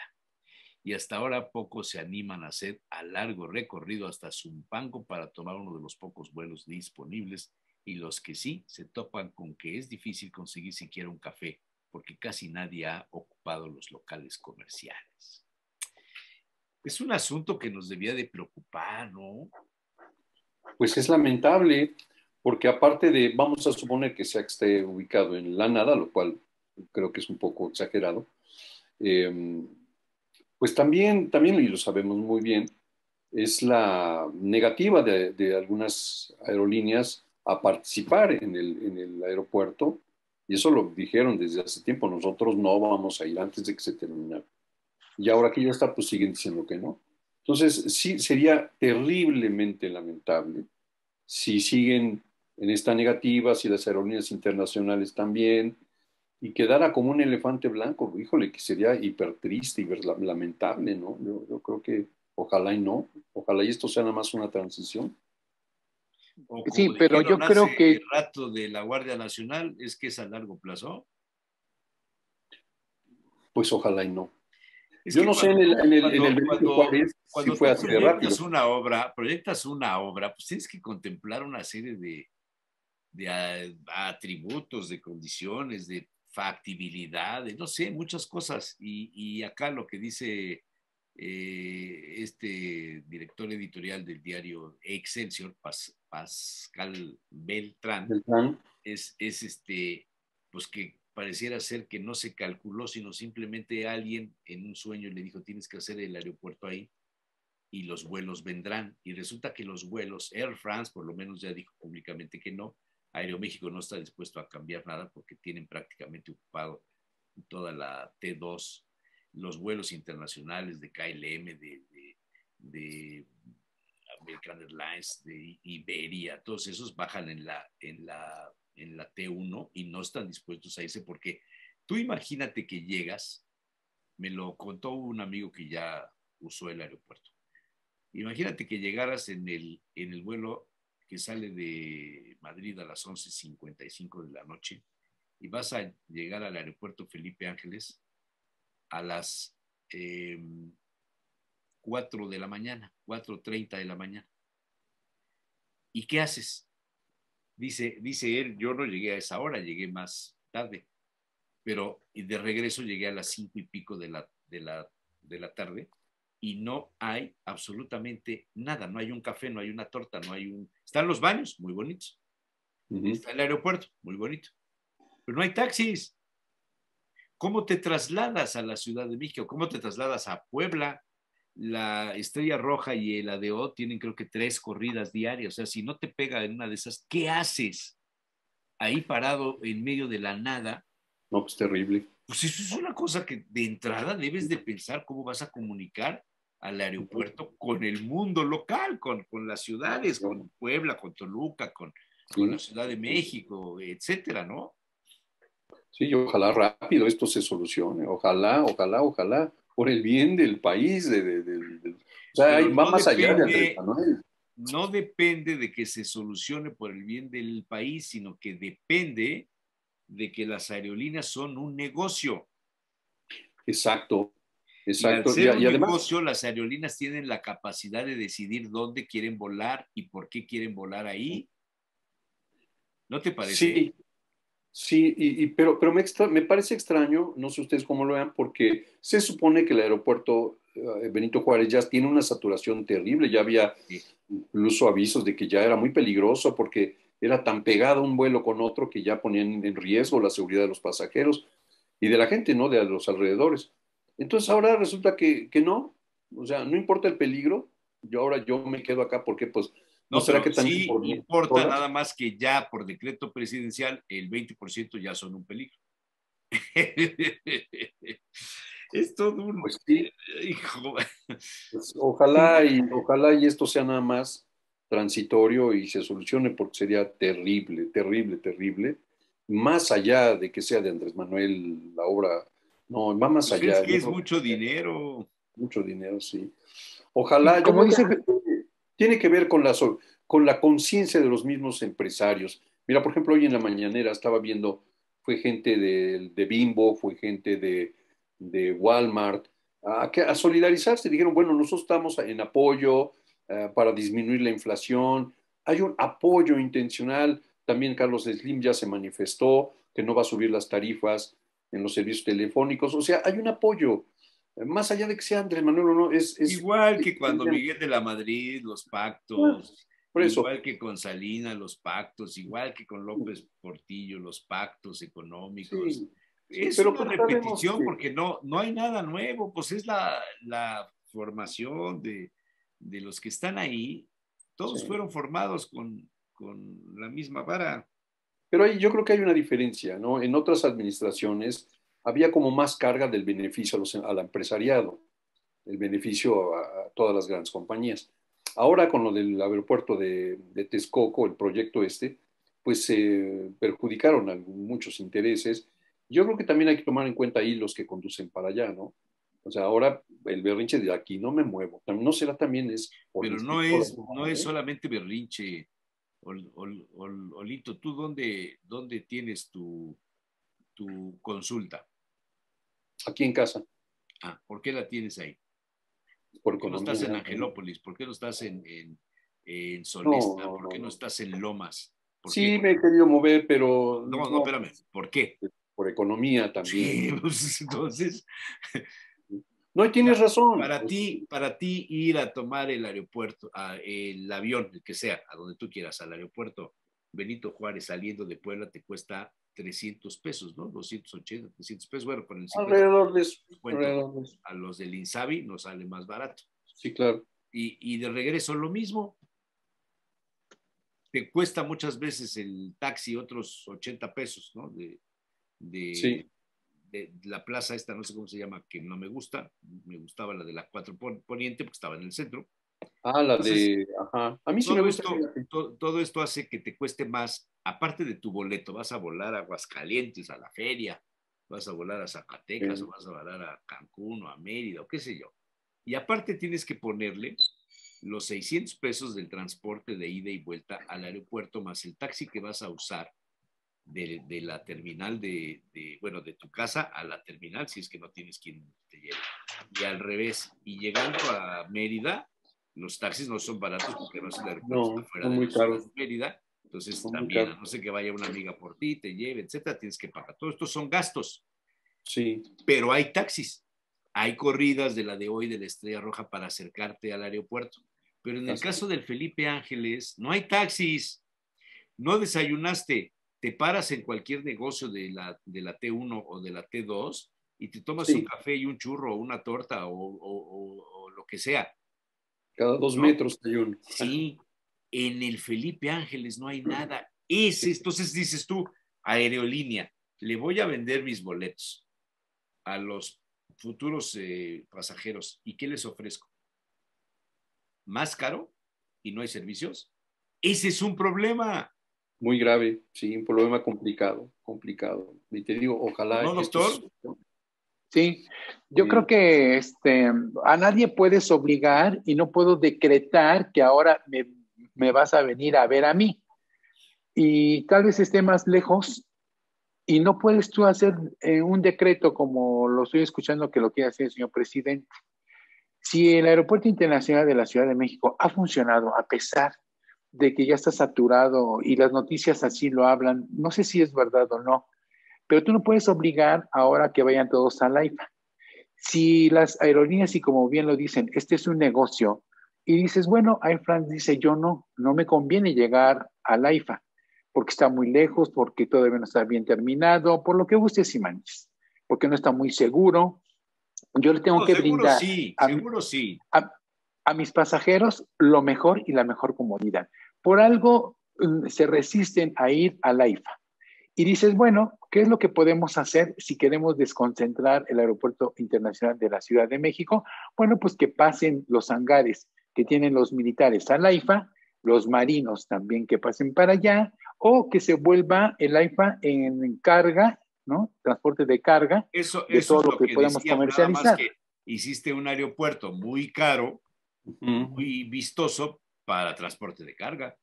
Y hasta ahora pocos se animan a hacer a largo recorrido hasta Zumpango para tomar uno de los pocos vuelos disponibles, y los que sí se topan con que es difícil conseguir siquiera un café, porque casi nadie ha ocupado los locales comerciales. Es un asunto que nos debía de preocupar, ¿no? Pues es lamentable, porque aparte de, vamos a suponer que esté ubicado en la nada, lo cual creo que es un poco exagerado, pues también, y lo sabemos muy bien, es la negativa de algunas aerolíneas a participar en el aeropuerto, y eso lo dijeron desde hace tiempo: nosotros no vamos a ir antes de que se termine. Y ahora que ya está, pues siguen diciendo que no. Entonces, sí, sería terriblemente lamentable si siguen en esta negativa, si las aerolíneas internacionales también, y quedara como un elefante blanco. Híjole, que sería hiper triste y lamentable, ¿no? Yo creo que ojalá y no, ojalá y esto sea nada más una transición. O Sí, como pero yo dijeron hace creo que rato de la Guardia Nacional, es que es a largo plazo. Pues ojalá y no. Es Yo que no sé, en el Benito Juárez sí cuando fue tú así de rápido. proyectas una obra, pues tienes que contemplar una serie de atributos, de condiciones, de factibilidad, de no sé, muchas cosas. Y acá lo que dice este director editorial del diario Excelsior, Pascal Beltrán, Beltrán. es pues que pareciera ser que no se calculó, sino simplemente alguien en un sueño le dijo: tienes que hacer el aeropuerto ahí y los vuelos vendrán. Y resulta que los vuelos, Air France por lo menos ya dijo públicamente que no, Aeroméxico no está dispuesto a cambiar nada porque tienen prácticamente ocupado toda la T2, los vuelos internacionales de KLM, de American Airlines, de Iberia, todos esos bajan en la T1 y no están dispuestos a irse, porque tú imagínate que llegas, me lo contó un amigo que ya usó el aeropuerto, imagínate que llegaras en el vuelo que sale de Madrid a las 11:55 de la noche y vas a llegar al aeropuerto Felipe Ángeles a las 4 de la mañana, 4:30 de la mañana. ¿Y qué haces? Dice él: yo no llegué a esa hora, llegué más tarde, pero de regreso llegué a las 5:00 de la tarde y no hay absolutamente nada, no hay un café, no hay una torta, no hay un... Están los baños, muy bonitos, está el aeropuerto, muy bonito, pero no hay taxis. ¿Cómo te trasladas a la Ciudad de México? ¿Cómo te trasladas a Puebla? La Estrella Roja y el ADO tienen, creo que, 3 corridas diarias. O sea, si no te pega en una de esas, ¿qué haces ahí parado en medio de la nada? No, pues terrible. Pues eso es una cosa que de entrada debes de pensar cómo vas a comunicar al aeropuerto con el mundo local, con las ciudades, con Puebla, con Toluca, con la Ciudad de México, etcétera, ¿no? Sí, ojalá rápido esto se solucione, ojalá, por el bien del país, o sea, Pero va más allá de Andrés Manuel. no depende de que se solucione por el bien del país, sino que depende de que las aerolíneas son un negocio. Exacto. Y al ser Y un además, negocio, las aerolíneas tienen la capacidad de decidir dónde quieren volar y por qué quieren volar ahí. ¿No te parece? sí, pero me parece extraño, no sé ustedes cómo lo vean, porque se supone que el aeropuerto Benito Juárez ya tiene una saturación terrible, ya había Sí. incluso avisos de que ya era muy peligroso porque era tan pegado un vuelo con otro que ya ponían en riesgo la seguridad de los pasajeros y de la gente, ¿no? De los alrededores. Entonces ahora resulta que no, o sea, no importa el peligro, yo me quedo acá porque pues, ¿no No, será pero que también sí por importa dólares? nada más que ya por decreto presidencial el 20% ya son un peligro. Es todo un... Pues sí, Hijo. pues, sí, ojalá y esto sea nada más transitorio y se solucione porque sería terrible, terrible, terrible. Más allá de que sea de Andrés Manuel la obra, no, va más Pues es allá. que Yo es creo mucho que dinero. mucho dinero, sí. y Ojalá, yo como creo dice, que tiene que ver con con la conciencia de los mismos empresarios. Mira, por ejemplo, hoy en la mañanera estaba viendo, fue gente de Bimbo, fue gente de Walmart, a solidarizarse. Dijeron, bueno, nosotros estamos en apoyo para disminuir la inflación. Hay un apoyo intencional. También Carlos Slim ya se manifestó que no va a subir las tarifas en los servicios telefónicos. O sea, hay un apoyo. Más allá de que sea Andrés Manuel o no, igual que cuando Miguel de la Madrid, los pactos, por eso. igual que con Salinas, los pactos, igual que con López Portillo, los pactos económicos. Sí, es pero una repetición porque no hay nada nuevo, pues es la formación de los que están ahí. Todos fueron formados con la misma vara. Pero ahí yo creo que hay una diferencia, ¿no? En otras administraciones había como más carga del beneficio al empresariado, el beneficio a todas las grandes compañías. Ahora con lo del aeropuerto de Texcoco, el proyecto pues se perjudicaron a muchos intereses. Yo creo que también hay que tomar en cuenta ahí los que conducen para allá, ¿no? O sea, ahora el berrinche de aquí no me muevo. ¿No será también Pero no es solamente berrinche, Olito. ¿Tú dónde tienes tu consulta? Aquí en casa. ¿Por qué la tienes ahí? ¿Por qué no estás en Angelópolis? ¿Por qué no estás en Solesta? ¿Por qué no estás en Lomas? Sí, me he querido mover, pero... No, espérame. ¿Por qué? Por economía también. Sí, pues, entonces... No, y tienes razón. Para ti ir a tomar el aeropuerto, el avión, el que sea, a donde tú quieras, al aeropuerto Benito Juárez saliendo de Puebla te cuesta 300 pesos, ¿no? 280, 300 pesos. Bueno, con el 50%, alrededor de eso. A los del Insabi nos sale más barato. Sí, claro. Y de regreso lo mismo. Te cuesta muchas veces el taxi otros 80 pesos, ¿no? Sí. De la plaza esta, no sé cómo se llama, que no me gusta. Me gustaba la de la 4 Poniente porque estaba en el centro. Entonces, ajá. A mí sí me gusta. Todo esto hace que te cueste más, aparte de tu boleto. Vas a volar a Aguascalientes, a la feria, vas a volar a Zacatecas, o vas a volar a Cancún o a Mérida, o qué sé yo. Y aparte tienes que ponerle los 600 pesos del transporte de ida y vuelta al aeropuerto, más el taxi que vas a usar de la terminal de tu casa a la terminal, si es que no tienes quien te lleve. Y al revés. Y llegando a Mérida, los taxis no son baratos porque no es el aeropuerto, está fuera de la ciudad de Mérida. Entonces también, a no ser que vaya una amiga por ti, te lleve, etcétera, tienes que pagar. Todo esto son gastos. Sí. Pero hay taxis. Hay corridas de la de hoy de la Estrella Roja para acercarte al aeropuerto. Pero en el caso del Felipe Ángeles, no hay taxis. No desayunaste, te paras en cualquier negocio de la T1 o de la T2 y te tomas un café y un churro o una torta o lo que sea. Cada 2 metros hay uno. Sí, en el Felipe Ángeles no hay nada. Entonces dices tú, aerolínea, le voy a vender mis boletos a los futuros pasajeros. ¿Y qué les ofrezco? ¿Más caro? ¿Y no hay servicios? Ese es un problema. Muy grave, sí, un problema complicado. Y te digo, ojalá... ¿No, doctor? Sí, yo creo que a nadie puedes obligar y no puedo decretar que ahora me vas a venir a ver a mí. Y tal vez esté más lejos y no puedes tú hacer un decreto como lo estoy escuchando que lo quiere hacer el señor presidente. Si el Aeropuerto Internacional de la Ciudad de México ha funcionado a pesar de que ya está saturado y las noticias así lo hablan, no sé si es verdad o no, pero tú no puedes obligar ahora que vayan todos a la AIFA. Si las aerolíneas, y como bien lo dicen, este es un negocio, y dices, bueno, Air France dice, yo no me conviene llegar a la AIFA, porque está muy lejos, porque todavía no está bien terminado, por lo que gustes y manches, porque no está muy seguro. Yo le tengo que brindar seguro sí. A mis pasajeros lo mejor y la mejor comodidad. Por algo se resisten a ir a la AIFA. Y dices, bueno, ¿qué es lo que podemos hacer si queremos desconcentrar el Aeropuerto Internacional de la Ciudad de México? Bueno, pues que pasen los hangares que tienen los militares a la AIFA, los marinos también que pasen para allá, o que se vuelva el AIFA en carga, ¿no? Transporte de carga, eso todo es lo que podemos comercializar. Nada más que hiciste un aeropuerto muy caro, muy vistoso, para transporte de carga.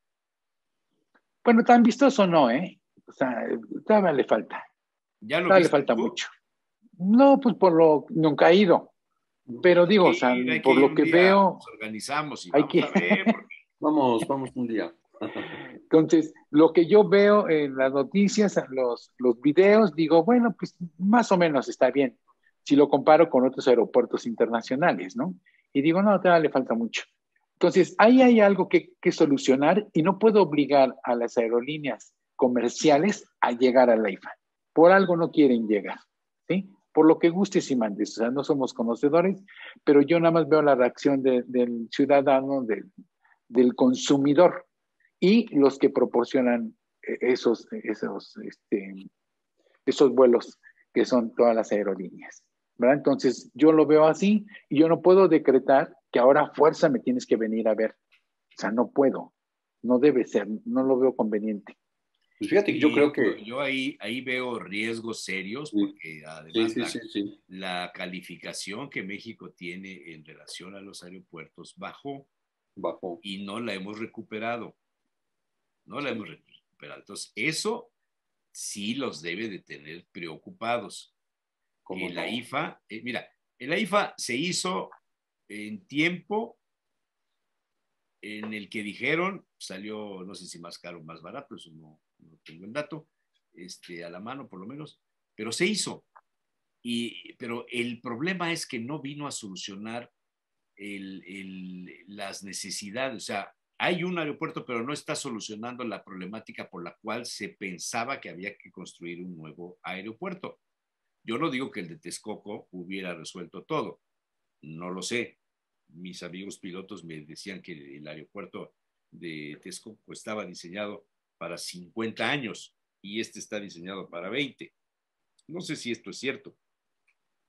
Bueno, tan vistoso no, ¿eh? O sea, todavía le falta. ¿Ya lo Todavía le viste falta tú? mucho. No, pues nunca he ido. Pero digo, o sea, Hay que por ir lo un que día, veo, nos organizamos y hay vamos que... a ver. Vamos un día. Entonces, lo que yo veo en las noticias, en los videos, digo, bueno, pues más o menos está bien. Si lo comparo con otros aeropuertos internacionales, ¿no? Y digo, no, todavía le falta mucho. Entonces, ahí hay algo que solucionar y no puedo obligar a las aerolíneas comerciales a llegar a la IFA. Por algo no quieren llegar, ¿sí? Por lo que gustes y mandes. O sea, no somos conocedores, pero yo nada más veo la reacción del ciudadano, del consumidor y los que proporcionan esos vuelos que son todas las aerolíneas, ¿verdad? Entonces, yo lo veo así y yo no puedo decretar que ahora a fuerza me tienes que venir a ver. O sea, no puedo, no debe ser, no lo veo conveniente. Pues fíjate que yo Y creo que... yo ahí veo riesgos serios Sí, porque sí, además sí, sí, sí. la calificación que México tiene en relación a los aeropuertos bajó Bajo. y no la hemos recuperado. No la hemos Sí. recuperado. Entonces, eso sí los debe de tener preocupados. ¿Cómo La no? IFA, mira, la IFA se hizo en tiempo en el que dijeron, salió, no sé si más caro o más barato, eso no tengo el dato, a la mano por lo menos, pero se hizo. Pero el problema es que no vino a solucionar las necesidades. O sea, hay un aeropuerto, pero no está solucionando la problemática por la cual se pensaba que había que construir un nuevo aeropuerto. Yo no digo que el de Texcoco hubiera resuelto todo, no lo sé. Mis amigos pilotos me decían que el aeropuerto de Texcoco estaba diseñado para 50 años y este está diseñado para 20. No sé si esto es cierto,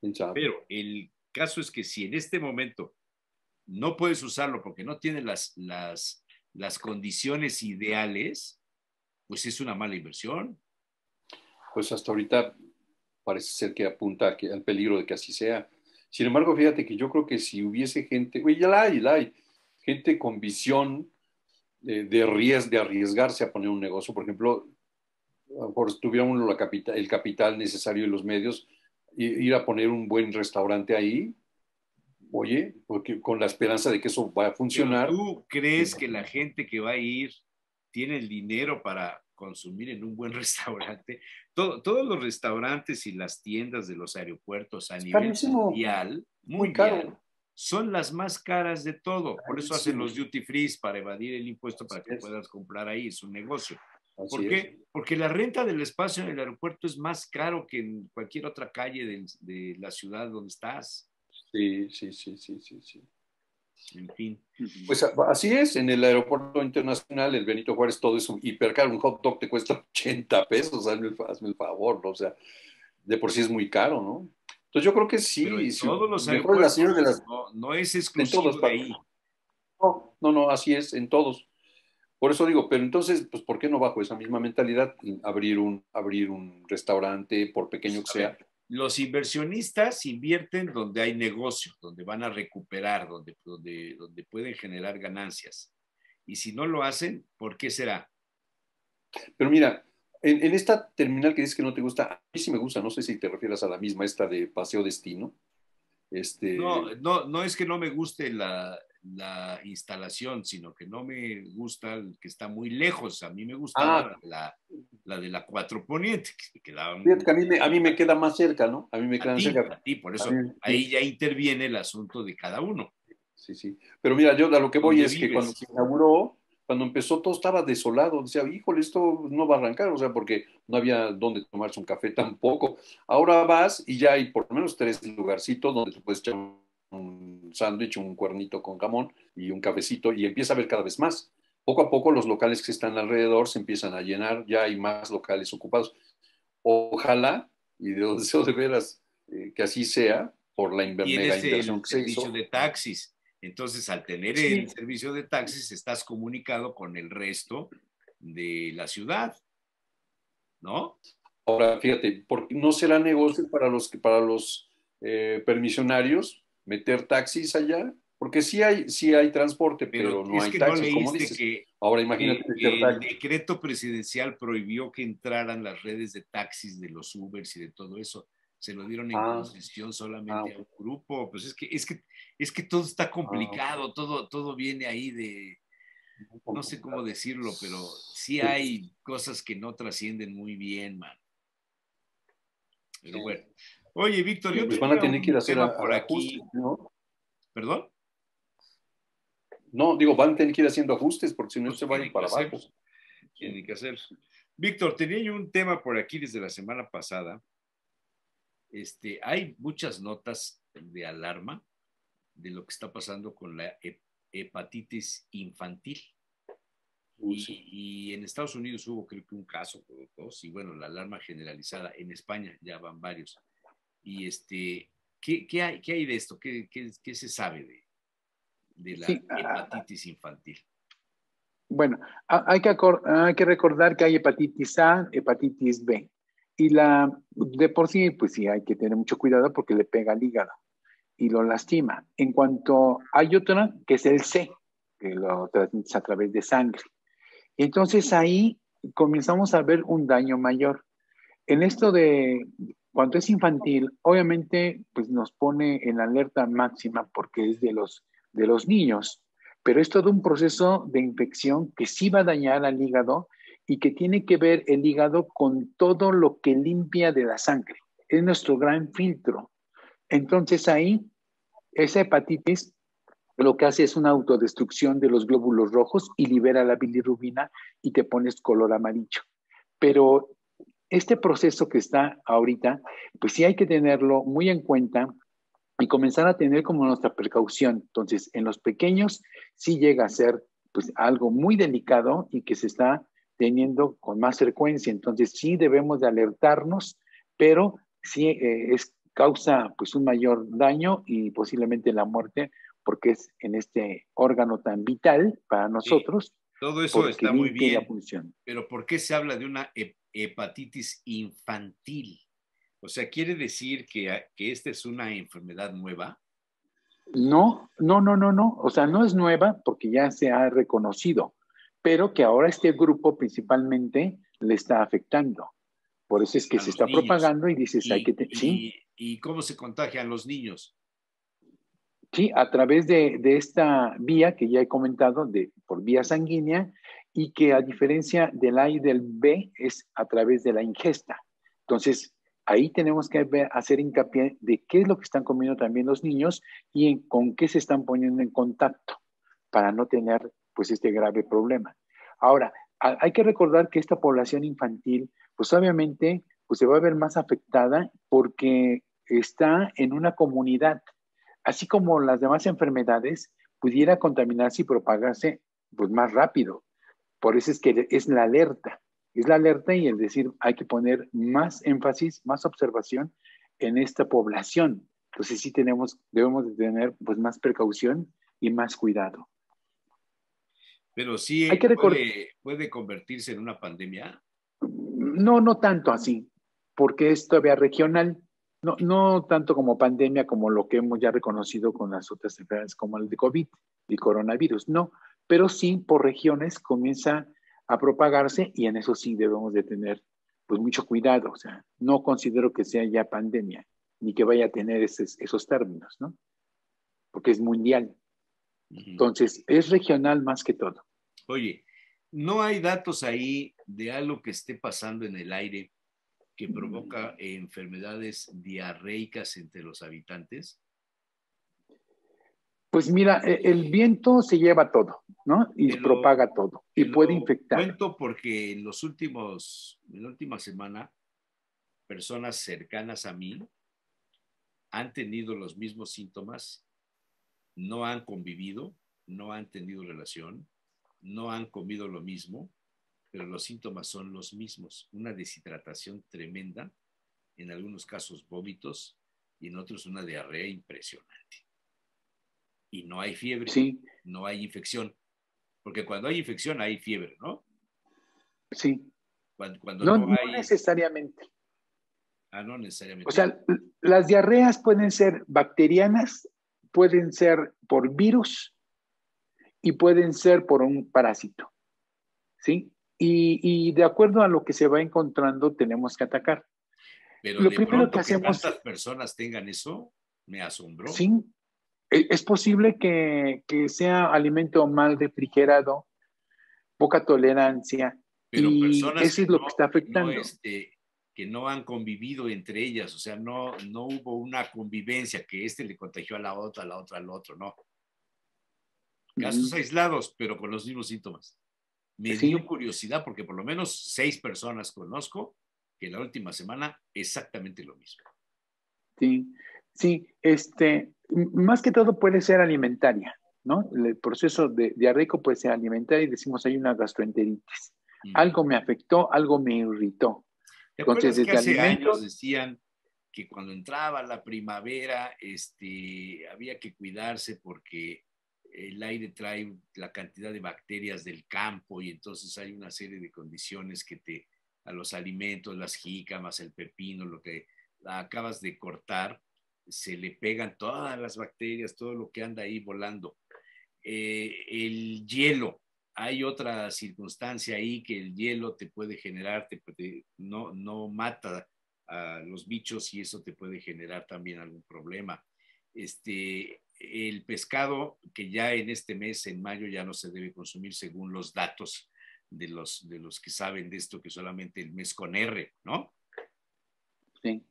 ¿Quién sabe? pero el caso es que si en este momento no puedes usarlo porque no tiene las condiciones ideales, pues es una mala inversión. Pues hasta ahorita parece ser que apunta al peligro de que así sea. Sin embargo, fíjate que yo creo que si hubiese gente, güey, ya la hay, gente con visión de arriesgarse a poner un negocio, por ejemplo, a lo mejor tuviera uno el capital necesario y los medios, ir a poner un buen restaurante ahí, oye, porque con la esperanza de que eso va a Pero funcionar. ¿tú crees que la gente que va a ir tiene el dinero para consumir en un buen restaurante? Todos los restaurantes y las tiendas de los aeropuertos a Es nivel carísimo, muy mundial, caro. son las más caras de todo. Por eso hacen Carísimo. los duty free para evadir el impuesto Así para que es, puedas comprar ahí, es un negocio. ¿Por así es. qué? Porque la renta del espacio en el aeropuerto es más caro que en cualquier otra calle de la ciudad donde estás. Sí, sí, sí, sí, sí, sí. En fin. Pues así es, en el aeropuerto internacional, el Benito Juárez, todo es hipercaro. Un hot dog te cuesta 80 pesos, hazme el favor, ¿no? O sea, de por sí es muy caro, ¿no? Entonces yo creo que Pero sí, en todos los mejor la señora de aeropuertos, las... no es En todas exclusivo de partes. ahí. No, no, no, así es, en todos. Por eso digo, pero entonces, pues, ¿por qué no bajo esa misma mentalidad y abrir un restaurante, por pequeño Pues, que a sea? ver, los inversionistas invierten donde hay negocio, donde van a recuperar, donde pueden generar ganancias. Y si no lo hacen, ¿por qué será? Pero mira, en esta terminal que dices que no te gusta, a mí sí me gusta, no sé si te refieres a la misma, esta de Paseo Destino. No, Este, no es que no me guste la instalación, sino que no me gusta el que está muy lejos. A mí me gustaba ah, la de la Cuatro Poniente, que quedaba fíjate que a mí me queda más cerca, ¿no? A mí me quedan cerca. a ti, por A eso mí, ahí sí, ya interviene el asunto de cada uno, sí, sí. Pero mira, yo a lo que voy donde es que cuando vives. se inauguró, cuando empezó todo estaba desolado. Decía, híjole, esto no va a arrancar, o sea, porque no había dónde tomarse un café tampoco. Ahora vas y ya hay por lo menos 3 lugarcitos donde te puedes echar un sándwich, un cuernito con jamón y un cafecito y empieza a ver cada vez más. Poco a poco los locales que están alrededor se empiezan a llenar, ya hay más locales ocupados. Ojalá, y de deseo de veras que así sea, por la mega Tienes inversión el que se servicio hizo. de taxis. Entonces, al tener el Sí, servicio de taxis, estás comunicado con el resto de la ciudad, ¿no? ahora fíjate, porque no será negocio para los permisionarios meter taxis allá, Porque sí hay transporte, pero no es hay que taxis, no como leíste dices. que Ahora imagínate el decreto presidencial prohibió que entraran las redes de taxis de los Ubers y de todo eso. Se lo dieron en concesión solamente a un grupo. Pues es que todo está complicado, todo viene ahí de, no sé cómo decirlo, pero sí hay cosas que no trascienden muy bien, man. Pero bueno. Oye, Víctor, yo pues van a tenía tener que ir a un hacer tema por ajustes, aquí. ¿no? ¿Perdón? No, digo, van a tener que ir haciendo ajustes porque si no Pues se vayan para abajo. Tienen que hacer. Víctor, tenía yo un tema por aquí desde la semana pasada. Hay muchas notas de alarma de lo que está pasando con la hepatitis infantil. Y en Estados Unidos hubo creo que un caso o dos, y bueno, la alarma generalizada. En España ya van varios. Y ¿qué hay de esto? ¿Qué se sabe de la hepatitis infantil? Bueno, hay que recordar que hay hepatitis A, hepatitis B. Y de por sí, pues sí, hay que tener mucho cuidado porque le pega al hígado y lo lastima. En cuanto hay otra, que es el C, que lo transmites a través de sangre. Entonces ahí comenzamos a ver un daño mayor. En esto de cuando es infantil, obviamente, pues nos pone en alerta máxima porque es de los niños, pero es todo un proceso de infección que sí va a dañar al hígado y que tiene que ver el hígado con todo lo que limpia de la sangre. Es nuestro gran filtro. Entonces ahí, esa hepatitis lo que hace es una autodestrucción de los glóbulos rojos y libera la bilirrubina y te pones color amarillo. Pero este proceso que está ahorita, pues sí hay que tenerlo muy en cuenta y comenzar a tener como nuestra precaución. Entonces, en los pequeños sí llega a ser pues algo muy delicado y que se está teniendo con más frecuencia. Entonces, sí debemos de alertarnos, pero sí causa pues un mayor daño y posiblemente la muerte porque es en este órgano tan vital para nosotros, sí, todo eso porque está muy limpia la bien, función. pero ¿por qué se habla de una hepatitis infantil? O sea, ¿quiere decir que esta es una enfermedad nueva? No. O sea, no es nueva porque ya se ha reconocido, pero que ahora este grupo principalmente le está afectando. Por eso es que A se los está niños. propagando y dices, hay que... Sí, ¿Y cómo se contagian los niños? sí, a través de esta vía que ya he comentado, por vía sanguínea, y que a diferencia del A y del B es a través de la ingesta. Entonces, ahí tenemos que hacer hincapié de qué es lo que están comiendo también los niños y con qué se están poniendo en contacto para no tener pues este grave problema. Ahora, hay que recordar que esta población infantil, pues obviamente, pues se va a ver más afectada porque está en una comunidad así como las demás enfermedades, pudiera contaminarse y propagarse pues, más rápido. Por eso es que es la alerta y el decir hay que poner más énfasis, más observación en esta población. Entonces sí debemos de tener pues más precaución y más cuidado. Pero sí Hay que puede convertirse en una pandemia. no tanto así, porque es todavía regional. No tanto como pandemia, como lo que hemos ya reconocido con las otras enfermedades como el de COVID y coronavirus, no, pero sí por regiones comienza a propagarse y en eso sí debemos de tener pues mucho cuidado, o sea, no considero que sea ya pandemia, ni que vaya a tener esos términos, ¿no? Porque es mundial. Entonces, es regional más que todo. Oye, ¿no hay datos ahí de algo que esté pasando en el aire que provoca enfermedades diarreicas entre los habitantes? Pues mira, el viento se lleva todo, ¿no? Y propaga todo y Te puede lo infectar. cuento porque en la última semana, personas cercanas a mí han tenido los mismos síntomas, no han convivido, no han tenido relación, no han comido lo mismo, pero los síntomas son los mismos. Una deshidratación tremenda, en algunos casos vómitos y en otros una diarrea impresionante. Y no hay fiebre, sí, no hay infección, porque cuando hay infección hay fiebre, ¿no? Sí. Cuando No, no no hay... necesariamente. Ah, no necesariamente. O sea, las diarreas pueden ser bacterianas, pueden ser por virus y pueden ser por un parásito, ¿sí? Y de acuerdo a lo que se va encontrando, tenemos que atacar. Pero Lo de primero pronto que que hacemos, tantas personas tengan eso, me asombró. sí, es posible que sea alimento mal refrigerado, poca tolerancia, Pero y personas eso es lo que está afectando. que no han convivido entre ellas, o sea, no hubo una convivencia, que le contagió a la otra, al otro, no. Casos aislados, pero con los mismos síntomas. Me dio curiosidad porque por lo menos 6 personas conozco que la última semana exactamente lo mismo. Sí, sí, más que todo puede ser alimentaria, ¿no? El proceso diarreico puede ser alimentario y decimos hay una gastroenteritis. Algo me afectó, algo me irritó. ¿Te Entonces, acuerdas que desde hace alimentos, años decían que cuando entraba la primavera había que cuidarse porque el aire trae la cantidad de bacterias del campo y entonces hay una serie de condiciones que a los alimentos, las jícamas, el pepino, lo que acabas de cortar, se le pegan todas las bacterias, todo lo que anda ahí volando. El hielo, hay otra circunstancia ahí que el hielo te puede generar, no mata a los bichos y eso te puede generar también algún problema. El pescado que ya en este mes, en mayo, ya no se debe consumir según los datos de los que saben de esto, que solamente el mes con R, ¿no? Sí,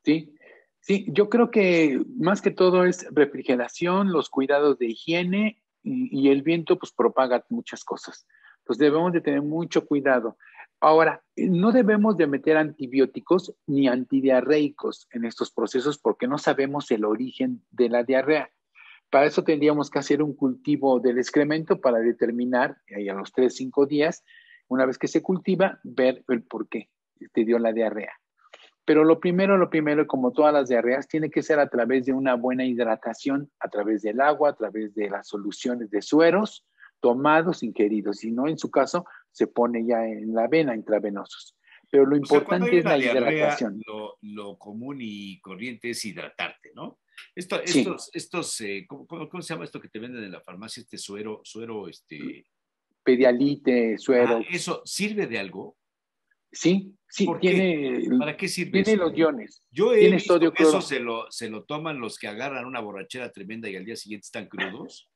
sí, sí, yo creo que más que todo es refrigeración, los cuidados de higiene y el viento pues propaga muchas cosas. Entonces debemos de tener mucho cuidado. Ahora, no debemos de meter antibióticos ni antidiarreicos en estos procesos porque no sabemos el origen de la diarrea. Para eso tendríamos que hacer un cultivo del excremento para determinar, a los 3-5 días, una vez que se cultiva, ver el por qué te dio la diarrea. Pero lo primero, como todas las diarreas, tiene que ser a través de una buena hidratación, a través del agua, a través de las soluciones de sueros, tomados, ingeridos. Si no, en su caso, se pone ya en la vena, intravenosos. Pero lo Cuando hay importante es una la diarrea, hidratación. lo común y corriente es hidratarte, ¿no? Sí. ¿Cómo se llama esto que te venden en la farmacia? Suero, Pedialite, suero. ¿Eso sirve de algo? Sí, sí, ¿Por qué? ¿Para qué sirve tiene eso? los iones. Yo he Tiene visto sodio, que eso cloro. se lo toman los que agarran una borrachera tremenda y al día siguiente están crudos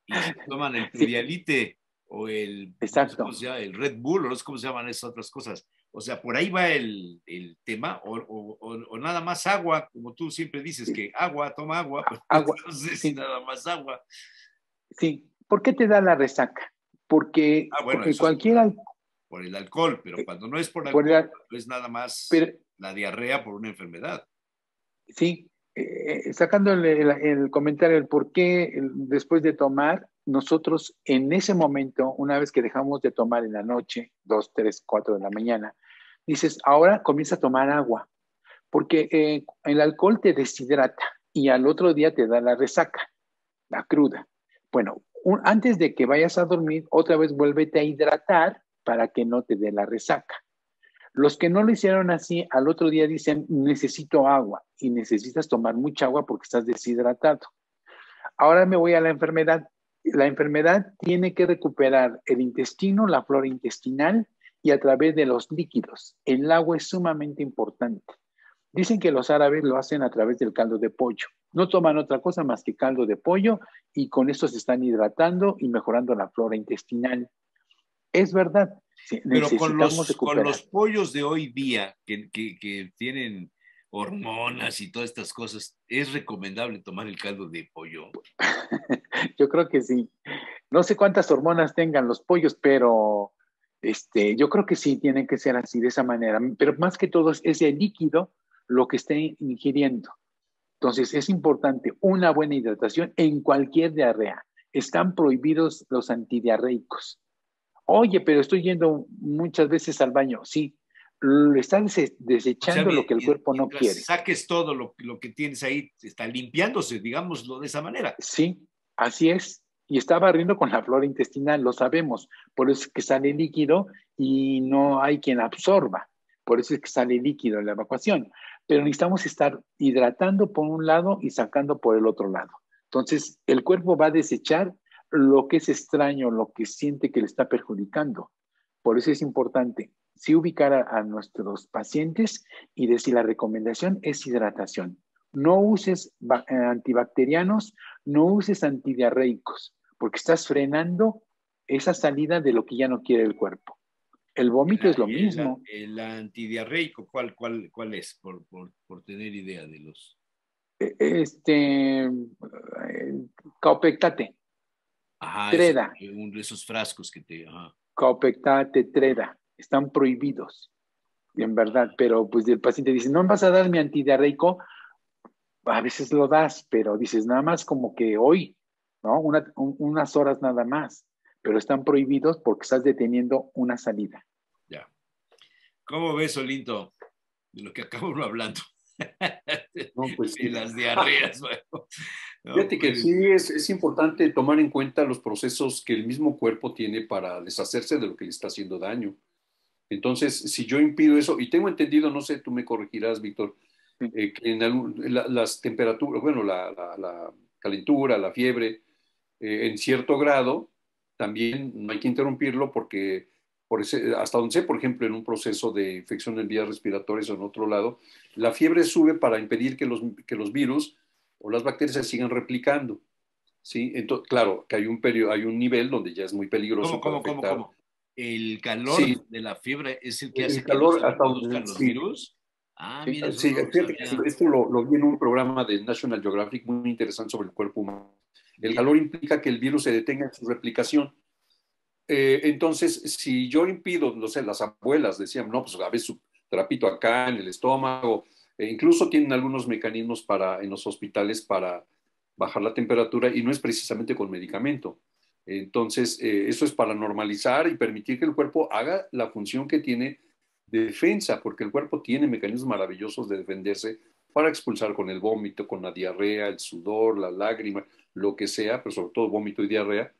y se toman el Sí, Pedialite o no sé exacto. cómo se llama, el Red Bull o no sé cómo se llaman esas otras cosas. O sea, por ahí va el tema o nada más agua, como tú siempre dices que agua, toma agua, pero Agua, no sé si sí, nada más agua. sí. ¿Por qué te da la resaca? Porque Bueno, eso es por el alcohol, pero cuando no es por alcohol, es nada más la diarrea por una enfermedad. Sí, sacando el comentario del por qué después de tomar, nosotros en ese momento, una vez que dejamos de tomar en la noche, 2, 3, 4 de la mañana, dices, ahora comienza a tomar agua, porque el alcohol te deshidrata y al otro día te da la resaca, la cruda. Bueno, antes de que vayas a dormir, otra vez vuélvete a hidratar para que no te dé la resaca. Los que no lo hicieron así, al otro día dicen, necesito agua y necesitas tomar mucha agua porque estás deshidratado. Ahora me voy a la enfermedad. La enfermedad tiene que recuperar el intestino, la flora intestinal y a través de los líquidos. El agua es sumamente importante. Dicen que los árabes lo hacen a través del caldo de pollo. No toman otra cosa más que caldo de pollo y con esto se están hidratando y mejorando la flora intestinal. Es verdad. Sí, pero con los pollos de hoy día que tienen hormonas y todas estas cosas, ¿es recomendable tomar el caldo de pollo? Yo creo que sí. No sé cuántas hormonas tengan los pollos, pero yo creo que sí, tienen que ser así, de esa manera. Pero más que todo es el líquido lo que esté ingiriendo. Entonces, es importante una buena hidratación en cualquier diarrea. Están prohibidos los antidiarreicos. Oye, pero estoy yendo muchas veces al baño. Sí, están desechando lo que el cuerpo no quiere. Saques todo lo que tienes ahí, está limpiándose, digámoslo de esa manera. Sí, así es. Y está barriendo con la flora intestinal, lo sabemos. Por eso es que sale líquido y no hay quien absorba. Por eso es que sale líquido en la evacuación. pero necesitamos estar hidratando por un lado y sacando por el otro lado. Entonces, el cuerpo va a desechar lo que es extraño, lo que siente que le está perjudicando. Por eso es importante sí ubicar a nuestros pacientes y decir la recomendación es hidratación. No uses antibacterianos, no uses antidiarreicos, porque estás frenando esa salida de lo que ya no quiere el cuerpo. El vómito es lo mismo. El antidiarreico, ¿cuál es? Por tener idea de los... Kaopectate. Ajá, Treda. Uno de esos frascos que te... Ajá. Kaopectate, Treda. Están prohibidos, en verdad. Pero pues el paciente dice, ¿no me vas a dar mi antidiarreico? A veces lo das, pero dices, nada más como que hoy, ¿no? Unas horas nada más. Pero están prohibidos porque estás deteniendo una salida. Ya. ¿Cómo ves, Olinto, de lo que acabamos hablando? No, pues sí. De las diarreas. Bueno. No, Fíjate que pues... sí es importante tomar en cuenta los procesos que el mismo cuerpo tiene para deshacerse de lo que le está haciendo daño. Entonces, si yo impido eso, y tengo entendido, no sé, tú me corregirás, Víctor, que las temperaturas, bueno, la calentura, la fiebre, en cierto grado, también no hay que interrumpirlo porque hasta donde sé, por ejemplo, en un proceso de infección en vías respiratorias o en otro lado, la fiebre sube para impedir que los virus o las bacterias se sigan replicando. ¿Sí? Entonces, claro, que hay un nivel donde ya es muy peligroso. ¿Cómo? ¿El calor sí, de la fiebre es el que hace el que no se calor hasta reproduzcan los sí. virus? Ah, Sí, mira, eso sí, no lo fíjate que sabía. esto lo vi en un programa de National Geographic muy interesante sobre el cuerpo humano. El calor implica que el virus se detenga en su replicación. Entonces, si yo impido, no sé, las abuelas decían, no, pues a veces su trapito acá en el estómago, incluso tienen algunos mecanismos en los hospitales para bajar la temperatura y no es precisamente con medicamento. Entonces, eso es para normalizar y permitir que el cuerpo haga la función que tiene de defensa, porque el cuerpo tiene mecanismos maravillosos de defenderse para expulsar con el vómito, con la diarrea, el sudor, la lágrima, lo que sea, pero sobre todo vómito y diarrea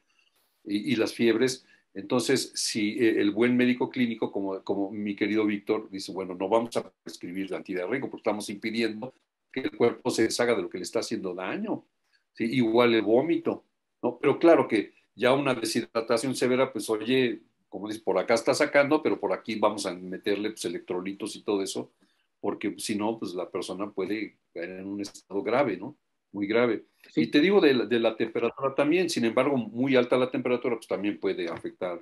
y las fiebres. Entonces, si el buen médico clínico, como mi querido Víctor, dice, bueno, no vamos a prescribir antidiarreico porque estamos impidiendo que el cuerpo se deshaga de lo que le está haciendo daño. ¿Sí? Igual el vómito, ¿no? Pero claro que ya una deshidratación severa, pues oye, como dice, por acá está sacando, pero por aquí vamos a meterle pues, electrolitos y todo eso, porque si no, pues la persona puede caer en un estado grave, ¿no? Muy grave. sí. Y te digo de la temperatura también, sin embargo, muy alta la temperatura, pues también puede afectar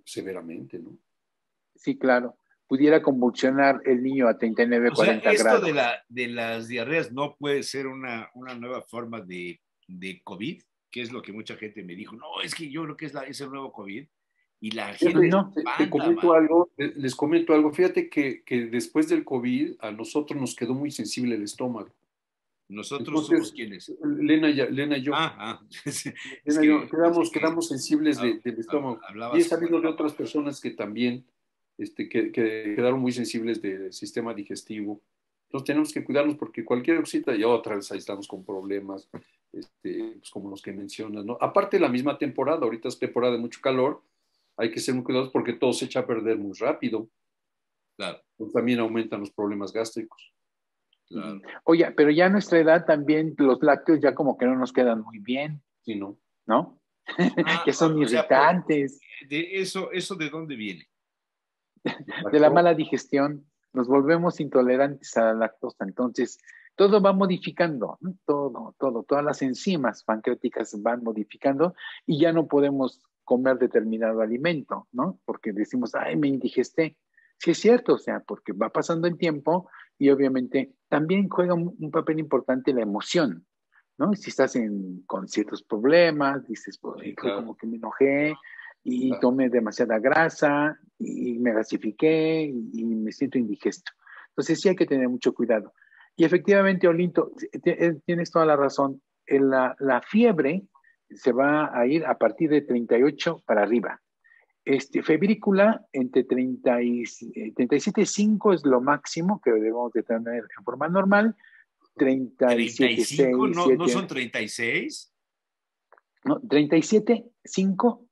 severamente, ¿no? Sí, claro. Pudiera convulsionar el niño a 39, O sea, 40 esto grados. de las diarreas no puede ser una nueva forma de COVID, que es lo que mucha gente me dijo. No, es que yo creo que es el nuevo COVID. Y la gente No. Te comento algo, les comento algo. Fíjate que después del COVID a nosotros nos quedó muy sensible el estómago. Nosotros Entonces, somos quienes. Lena y yo. Es que Quedamos sensibles del estómago. Y he hablabas como sabido de otras personas que también que quedaron muy sensibles del sistema digestivo. Entonces tenemos que cuidarnos porque cualquier cosita, y otra vez ahí estamos con problemas, pues como los que mencionas, ¿no? Aparte la misma temporada, ahorita es temporada de mucho calor, hay que ser muy cuidadosos porque todo se echa a perder muy rápido. claro, Pues también aumentan los problemas gástricos. claro. Oye, pero ya a nuestra edad también los lácteos ya como que no nos quedan muy bien, Sí, ¿no? ¿no? Que son O sea, irritantes, ¿eso de dónde viene? de la mala digestión, nos volvemos intolerantes a la lactosa. Entonces, todo va modificando, ¿no? Todas las enzimas pancreáticas van modificando y ya no podemos comer determinado alimento, ¿no? Porque decimos, ay, me indigesté. Sí es cierto, o sea, porque va pasando el tiempo y obviamente también juega un papel importante la emoción, ¿no? Si estás con ciertos problemas, dices, pues, Sí, claro. como que me enojé y Claro. tomé demasiada grasa y me gasifiqué y me siento indigesto. Entonces sí hay que tener mucho cuidado. Y efectivamente, Olinto, tienes toda la razón. La fiebre se va a ir a partir de 38 para arriba. Febrícula entre 37,5 es lo máximo que debemos de tener en forma normal. 37,6, ¿35? ¿No son 7, 36? no, 37,5,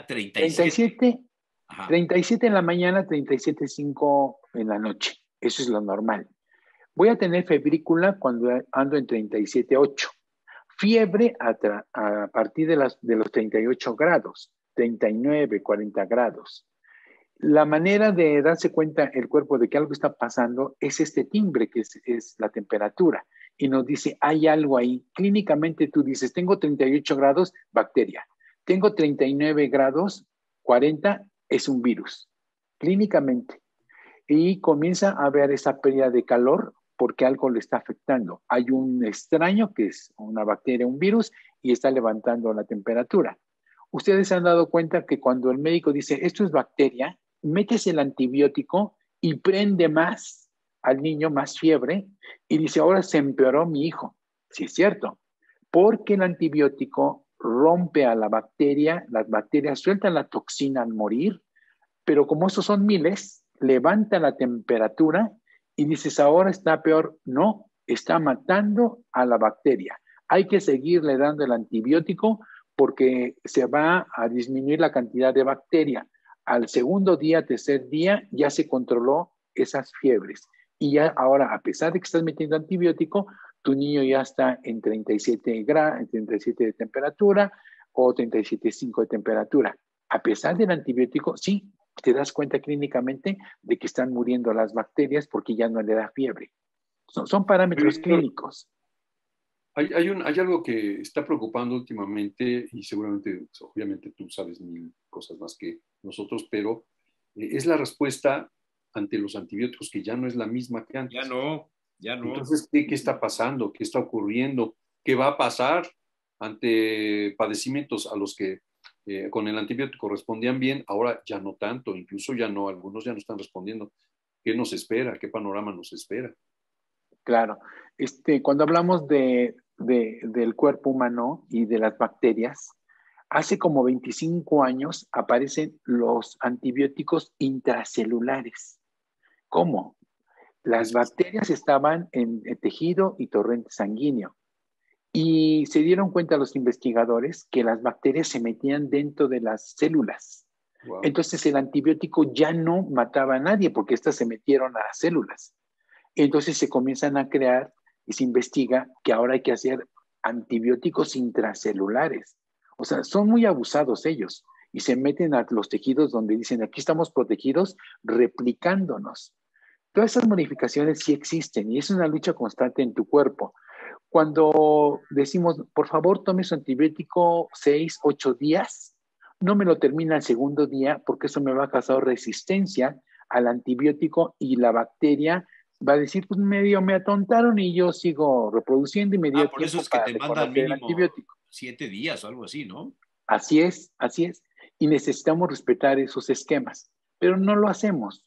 37. Ajá. 37 en la mañana, 37,5 en la noche. Eso es lo normal. Voy a tener febrícula cuando ando en 37,8. Fiebre a partir de los 38 grados, 39, 40 grados. La manera de darse cuenta el cuerpo de que algo está pasando es este timbre que es la temperatura y nos dice, hay algo ahí. Clínicamente tú dices, tengo 38 grados, bacteria. Tengo 39 grados, 40, es un virus. Clínicamente. Y comienza a haber esa pérdida de calor porque algo le está afectando. Hay un extraño que es una bacteria, un virus, y está levantando la temperatura. Ustedes se han dado cuenta que cuando el médico dice, esto es bacteria, metes el antibiótico y prende más al niño, más fiebre, y dice, ahora se empeoró mi hijo. Sí, es cierto, porque el antibiótico rompe a la bacteria, las bacterias sueltan la toxina al morir, pero como esos son miles, levanta la temperatura y dices, ahora está peor. No, está matando a la bacteria. Hay que seguirle dando el antibiótico porque se va a disminuir la cantidad de bacteria. Al segundo día, tercer día, ya se controló esas fiebres. Y ya ahora, a pesar de que estás metiendo antibiótico, tu niño ya está en 37 grados, 37 de temperatura o 37,5 de temperatura. A pesar del antibiótico, sí, te das cuenta clínicamente de que están muriendo las bacterias porque ya no le da fiebre. Son parámetros clínicos. Hay algo que está preocupando últimamente y seguramente, obviamente tú sabes mil cosas más que nosotros, pero es la respuesta ante los antibióticos que ya no es la misma que antes. Ya no. Entonces, ¿qué está pasando? ¿Qué está ocurriendo? ¿Qué va a pasar ante padecimientos a los que con el antibiótico respondían bien? Ahora ya no tanto, incluso ya no, algunos ya no están respondiendo. ¿Qué nos espera? ¿Qué panorama nos espera? Claro. Cuando hablamos del cuerpo humano y de las bacterias, hace como 25 años aparecen los antibióticos intracelulares. ¿Cómo? Las bacterias estaban en el tejido y torrente sanguíneo. Y se dieron cuenta los investigadores que las bacterias se metían dentro de las células. Wow. Entonces el antibiótico ya no mataba a nadie porque estas se metieron a las células. Entonces se comienzan a crear y se investiga que ahora hay que hacer antibióticos intracelulares. O sea, son muy abusados ellos y se meten a los tejidos donde dicen, aquí estamos protegidos, replicándonos. Todas esas modificaciones sí existen y es una lucha constante en tu cuerpo. Cuando decimos, por favor, tome su antibiótico 6, 8 días, no me lo termina el segundo día porque eso me va a causar resistencia al antibiótico y la bacteria va a decir, pues medio me atontaron y yo sigo reproduciendo y me dio por eso es que te mandan mínimo antibiótico. 7 días o algo así, ¿no? Así es. Y necesitamos respetar esos esquemas, pero no lo hacemos.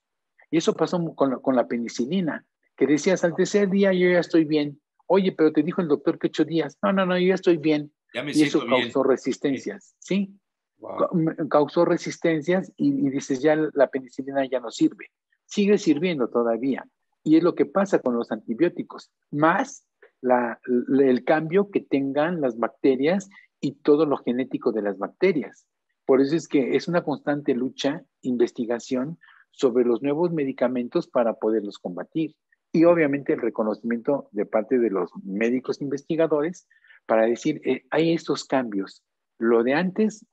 Y eso pasó con la penicilina, que decías, al tercer día yo ya estoy bien. Oye, pero te dijo el doctor que 8 días. No, yo ya estoy bien. Ya me y eso bien. Causó resistencias, ¿sí? Wow. Causó resistencias y dices, ya la penicilina ya no sirve. Sigue sirviendo todavía. Y es lo que pasa con los antibióticos, más el cambio que tengan las bacterias y todo lo genético de las bacterias. Por eso es que es una constante lucha, investigación sobre los nuevos medicamentos para poderlos combatir. Y obviamente el reconocimiento de parte de los médicos investigadores para decir, hay estos cambios. Lo de antes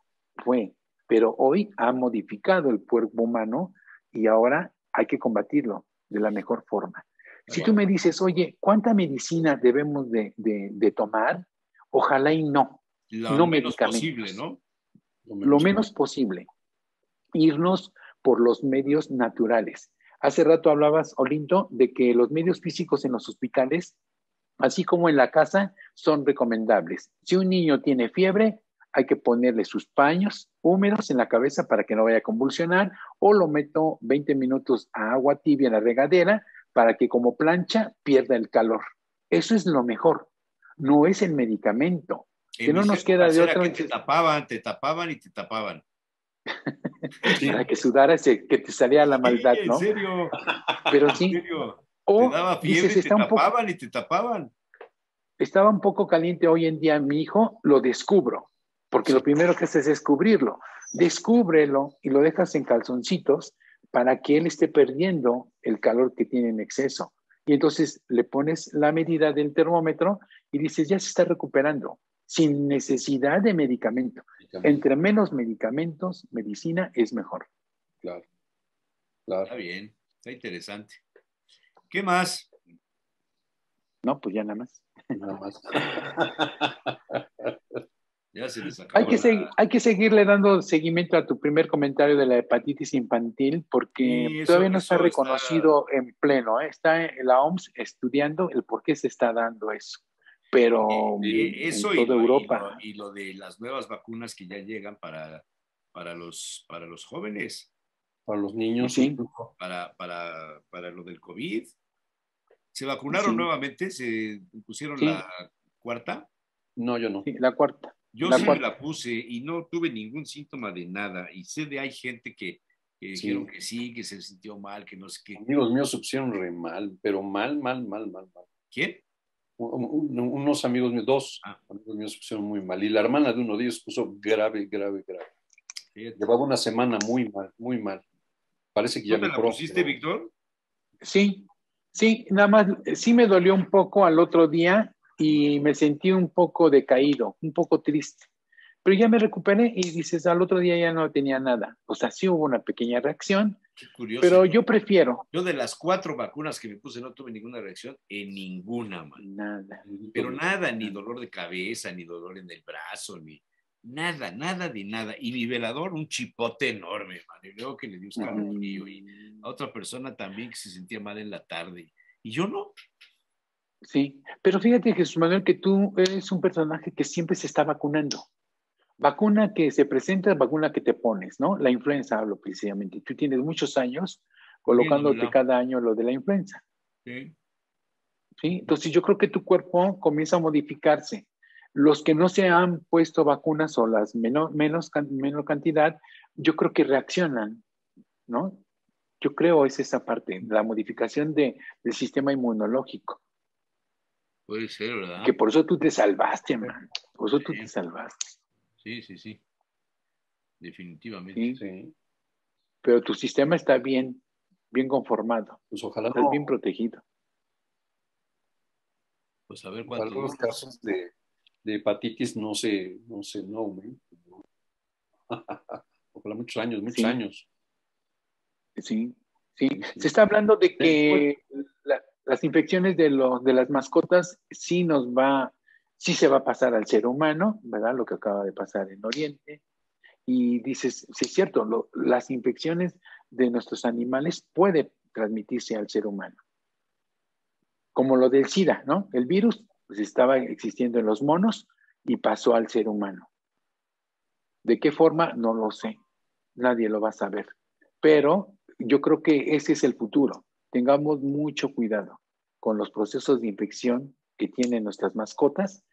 fue, pero hoy ha modificado el cuerpo humano y ahora hay que combatirlo de la mejor forma. Si tú me dices, oye, ¿cuánta medicina debemos de tomar? Ojalá y no. Lo menos posible, ¿no? Lo menos posible. Irnos por los medios naturales. Hace rato hablabas, Olinto, de que los medios físicos en los hospitales, así como en la casa, son recomendables. Si un niño tiene fiebre, hay que ponerle sus paños húmedos en la cabeza para que no vaya a convulsionar, o lo meto 20 minutos a agua tibia en la regadera para que como plancha pierda el calor. Eso es lo mejor, no es el medicamento. Que no nos queda de otra. Que te tapaban. Para que sudaras, que te salía la maldad, ¿no? En serio. Pero sí. ¿En serio? Te daba fiebre, dices, te tapaban. Estaba un poco caliente hoy en día mi hijo, lo descubro. Porque lo primero que haces es descubrirlo. Descúbrelo y lo dejas en calzoncitos para que él esté perdiendo el calor que tiene en exceso. Y entonces le pones la medida del termómetro y dices, ya se está recuperando, sin necesidad de medicamento. Entre menos medicamentos, medicina es mejor. Claro, claro. Está bien, está interesante. ¿Qué más? No, pues ya nada más. Nada más. Ya se les acabó Hay que seguirle dando seguimiento a tu primer comentario de la hepatitis infantil porque Sí, todavía no está reconocido en pleno. Está en la OMS estudiando el por qué se está dando eso. Pero eso en toda Europa. y lo de las nuevas vacunas que ya llegan para los jóvenes. Para los niños. Sí. Para lo del COVID. ¿Se vacunaron nuevamente? ¿Se pusieron la cuarta? No, yo no. Sí, la cuarta. Yo sí me la puse y no tuve ningún síntoma de nada. Y sé de hay gente que dijeron que sí, que se sintió mal, que no sé qué. Amigos míos se pusieron re mal, pero mal. ¿Quién? Unos amigos míos, dos amigos míos se pusieron muy mal. Y la hermana de uno de ellos se puso grave. Fíjate. Llevaba una semana muy mal. Parece que ya ¿Tú te la pusiste, Víctor? Sí, nada más, sí me dolió un poco al otro día y me sentí un poco decaído, un poco triste. Pero ya me recuperé y dices, al otro día ya no tenía nada. O sea, sí hubo una pequeña reacción, qué curioso, pero yo prefiero. Yo de las 4 vacunas que me puse no tuve ninguna reacción en ninguna, man. Nada. Pero nada, ni dolor de cabeza, ni dolor en el brazo, ni nada de nada. Y mi velador, un chipote enorme, man. Y luego que le dio escalofrío y a otra persona también que se sentía mal en la tarde. Y yo no. Sí, pero fíjate, Jesús Manuel, que tú eres un personaje que siempre se está vacunando. Vacuna que se presenta, vacuna que te pones, ¿no? La influenza hablo precisamente. Tú tienes muchos años colocándote cada año lo de la influenza. Sí. ¿Sí? Entonces yo creo que tu cuerpo comienza a modificarse. Los que no se han puesto vacunas o las menor cantidad, yo creo que reaccionan, ¿no? Yo creo es esa parte, la modificación del sistema inmunológico. Puede ser, ¿verdad? Que por eso tú te salvaste, hermano. Por eso tú te salvaste. Sí. Definitivamente. Sí. Pero tu sistema está bien conformado. Pues ojalá estás bien protegido. Pues a ver cuántos. Los casos de hepatitis no aumenten. Ojalá muchos años. Sí. Se está hablando de que las infecciones de las mascotas sí se va a pasar al ser humano, ¿verdad? Lo que acaba de pasar en Oriente. Y dices, sí es cierto, las infecciones de nuestros animales pueden transmitirse al ser humano. Como lo del SIDA, ¿no? El virus pues, estaba existiendo en los monos y pasó al ser humano. ¿De qué forma? No lo sé. Nadie lo va a saber. Pero yo creo que ese es el futuro. Tengamos mucho cuidado con los procesos de infección que tienen nuestras mascotas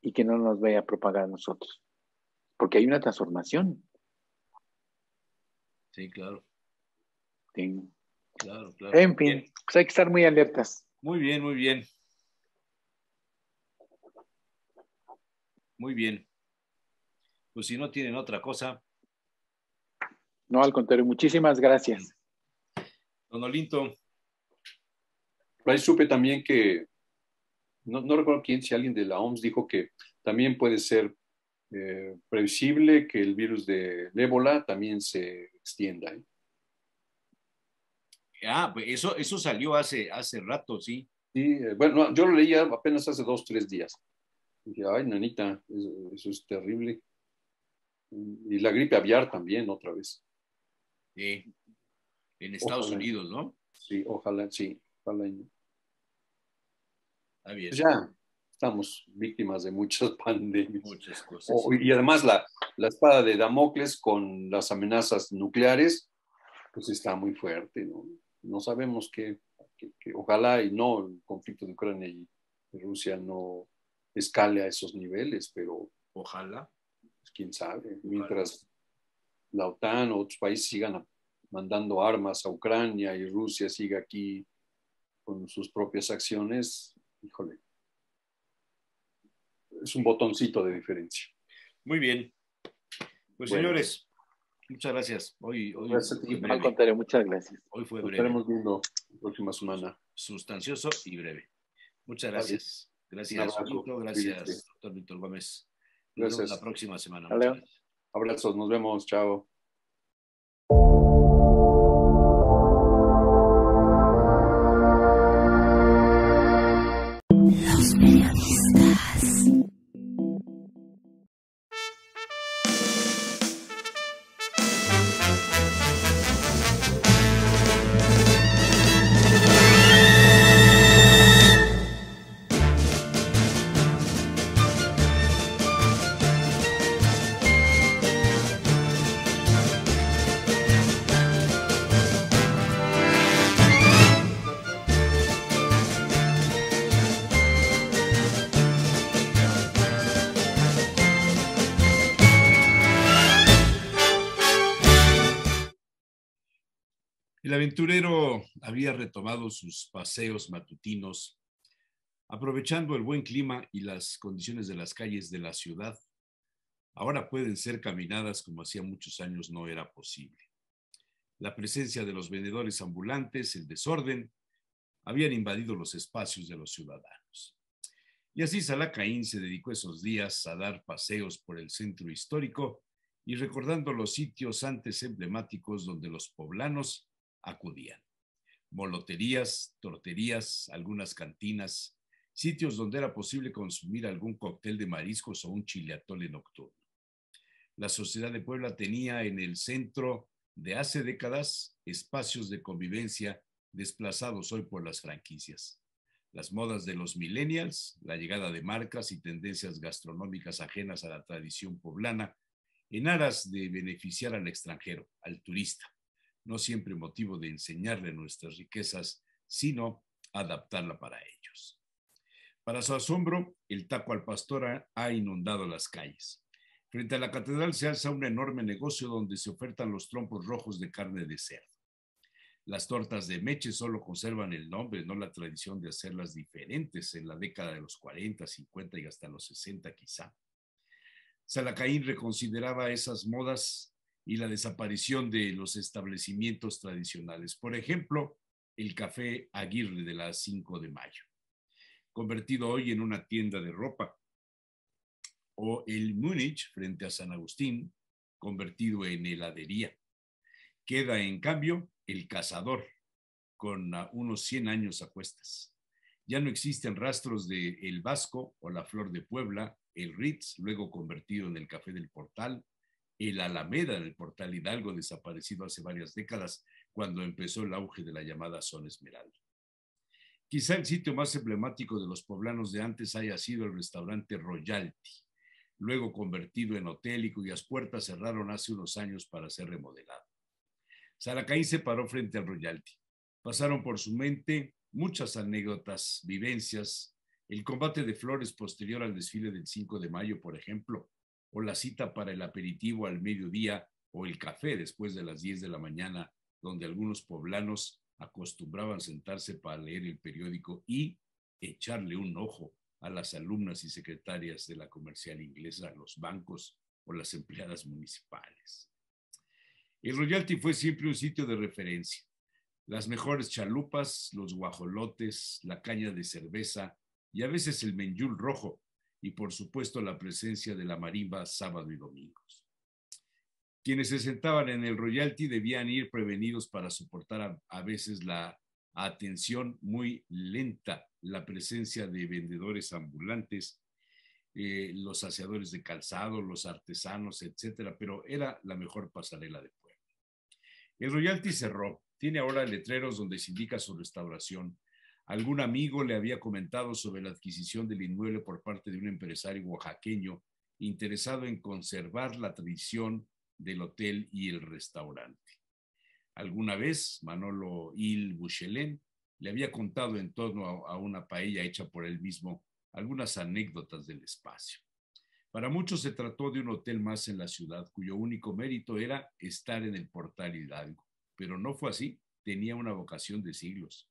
y que no nos vaya a propagar a nosotros. Porque hay una transformación. Sí, claro. Sí. Claro. En fin, pues hay que estar muy alertas. Muy bien. Muy bien. Pues si no tienen otra cosa. No, al contrario, muchísimas gracias. Don Olinto. Por ahí supe también que, no recuerdo si alguien de la OMS dijo que también puede ser previsible que el virus de ébola también se extienda. Pues eso salió hace rato, sí. Sí, bueno, yo lo leía apenas hace 2-3 días. Dije, ay, nanita, eso es terrible. Y la gripe aviar también, otra vez. Sí. En Estados Unidos, ¿no? Sí, ojalá. Está bien. Pues ya estamos víctimas de muchas pandemias. Muchas cosas. Y además la espada de Damocles con las amenazas nucleares, pues está muy fuerte, ¿no? No sabemos que ojalá y no el conflicto de Ucrania y Rusia no escale a esos niveles, pero ojalá. Pues, quién sabe, mientras la OTAN o otros países sigan mandando armas a Ucrania y Rusia siga aquí con sus propias acciones, híjole, es un botoncito de diferencia. Muy bien. Pues bueno, señores, muchas gracias. Hoy al contrario, muchas gracias. Hoy fue breve. Nos estaremos viendo la próxima semana. sustancioso y breve. Muchas gracias. Gracias, Víctor. Gracias, doctor Víctor Gómez. Nos vemos la próxima semana. Muchas gracias. Abrazos, nos vemos. Chao. Los periodistas. El aventurero había retomado sus paseos matutinos, aprovechando el buen clima y las condiciones de las calles de la ciudad. Ahora pueden ser caminadas como hacía muchos años no era posible. La presencia de los vendedores ambulantes, el desorden, habían invadido los espacios de los ciudadanos. Y así Salah Caín se dedicó esos días a dar paseos por el centro histórico y recordando los sitios antes emblemáticos donde los poblanos acudían. Moloterías, torterías, algunas cantinas, sitios donde era posible consumir algún cóctel de mariscos o un chile atole nocturno. La sociedad de Puebla tenía en el centro de hace décadas espacios de convivencia desplazados hoy por las franquicias. Las modas de los millennials, la llegada de marcas y tendencias gastronómicas ajenas a la tradición poblana, en aras de beneficiar al extranjero, al turista, no siempre motivo de enseñarle nuestras riquezas, sino adaptarla para ellos. Para su asombro, el taco al pastor ha inundado las calles. Frente a la catedral se alza un enorme negocio donde se ofertan los trompos rojos de carne de cerdo. Las tortas de Meche solo conservan el nombre, no la tradición de hacerlas diferentes en la década de los 40, 50 y hasta los 60 quizá. Salah Caín reconsideraba esas modas y la desaparición de los establecimientos tradicionales. Por ejemplo, el Café Aguirre de la 5 de Mayo, convertido hoy en una tienda de ropa, o el Múnich frente a San Agustín, convertido en heladería. Queda, en cambio, el Cazador, con unos 100 años a cuestas. Ya no existen rastros de El Vasco o la Flor de Puebla, el Ritz, luego convertido en el Café del Portal, el Alameda del Portal Hidalgo, desaparecido hace varias décadas, cuando empezó el auge de la llamada Zona Esmeralda. Quizá el sitio más emblemático de los poblanos de antes haya sido el restaurante Royalty, luego convertido en hotel y cuyas puertas cerraron hace unos años para ser remodelado. Salah Caín se paró frente al Royalty. Pasaron por su mente muchas anécdotas, vivencias, el combate de flores posterior al desfile del 5 de mayo, por ejemplo, o la cita para el aperitivo al mediodía o el café después de las 10 de la mañana, donde algunos poblanos acostumbraban sentarse para leer el periódico y echarle un ojo a las alumnas y secretarias de la comercial inglesa, los bancos o las empleadas municipales. El Royalty fue siempre un sitio de referencia. Las mejores chalupas, los guajolotes, la caña de cerveza y a veces el menjul rojo, y por supuesto la presencia de la marimba sábado y domingos. Quienes se sentaban en el Royalty debían ir prevenidos para soportar a veces la atención muy lenta, la presencia de vendedores ambulantes, los aseadores de calzado, los artesanos, etcétera, pero era la mejor pasarela de Puebla. El Royalty cerró, tiene ahora letreros donde se indica su restauración. Algún amigo le había comentado sobre la adquisición del inmueble por parte de un empresario oaxaqueño interesado en conservar la tradición del hotel y el restaurante. Alguna vez Manolo Il Buchelén le había contado en torno a una paella hecha por él mismo algunas anécdotas del espacio. Para muchos se trató de un hotel más en la ciudad, cuyo único mérito era estar en el Portal Hidalgo, pero no fue así, tenía una vocación de siglos.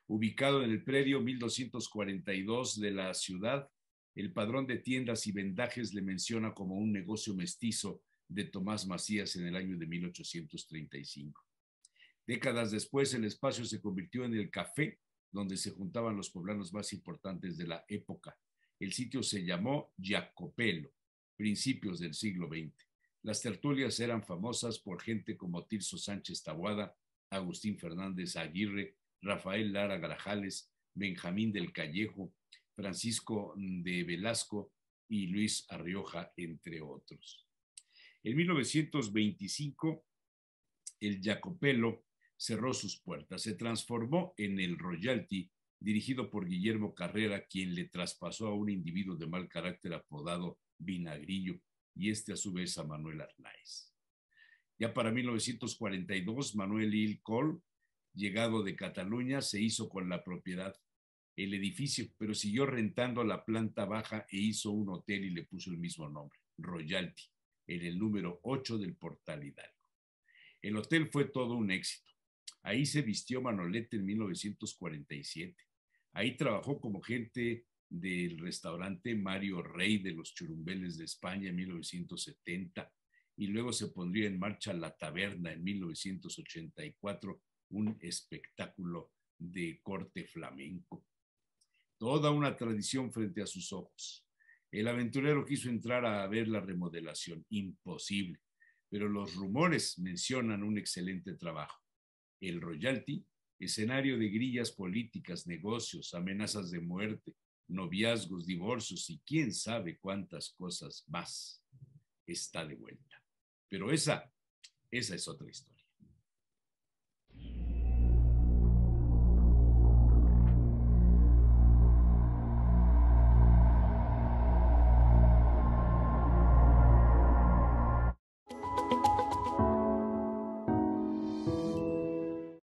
Ubicado en el predio 1242 de la ciudad, el padrón de tiendas y vendajes le menciona como un negocio mestizo de Tomás Macías en el año de 1835. Décadas después, el espacio se convirtió en el café donde se juntaban los poblanos más importantes de la época. El sitio se llamó Jacopelo, principios del siglo XX. Las tertulias eran famosas por gente como Tirso Sánchez Taboada, Agustín Fernández Aguirre, Rafael Lara Grajales, Benjamín del Callejo, Francisco de Velasco y Luis Arrioja, entre otros. En 1925, el Jacopelo cerró sus puertas. Se transformó en el Royalty, dirigido por Guillermo Carrera, quien le traspasó a un individuo de mal carácter apodado Vinagrillo, y a su vez a Manuel Arnáez. Ya para 1942, Manuel Il Col, llegado de Cataluña, se hizo con la propiedad, el edificio, pero siguió rentando la planta baja e hizo un hotel y le puso el mismo nombre, Royalty, en el número 8 del Portal Hidalgo. El hotel fue todo un éxito. Ahí se vistió Manolete en 1947. Ahí trabajó como gente del restaurante Mario Rey de los Churumbeles de España en 1970, y luego se pondría en marcha La Taberna en 1984, un espectáculo de corte flamenco. Toda una tradición frente a sus ojos. El aventurero quiso entrar a ver la remodelación, imposible, pero los rumores mencionan un excelente trabajo. El Royalty, escenario de grillas políticas, negocios, amenazas de muerte, noviazgos, divorcios y quién sabe cuántas cosas más, está de vuelta. Pero esa es otra historia.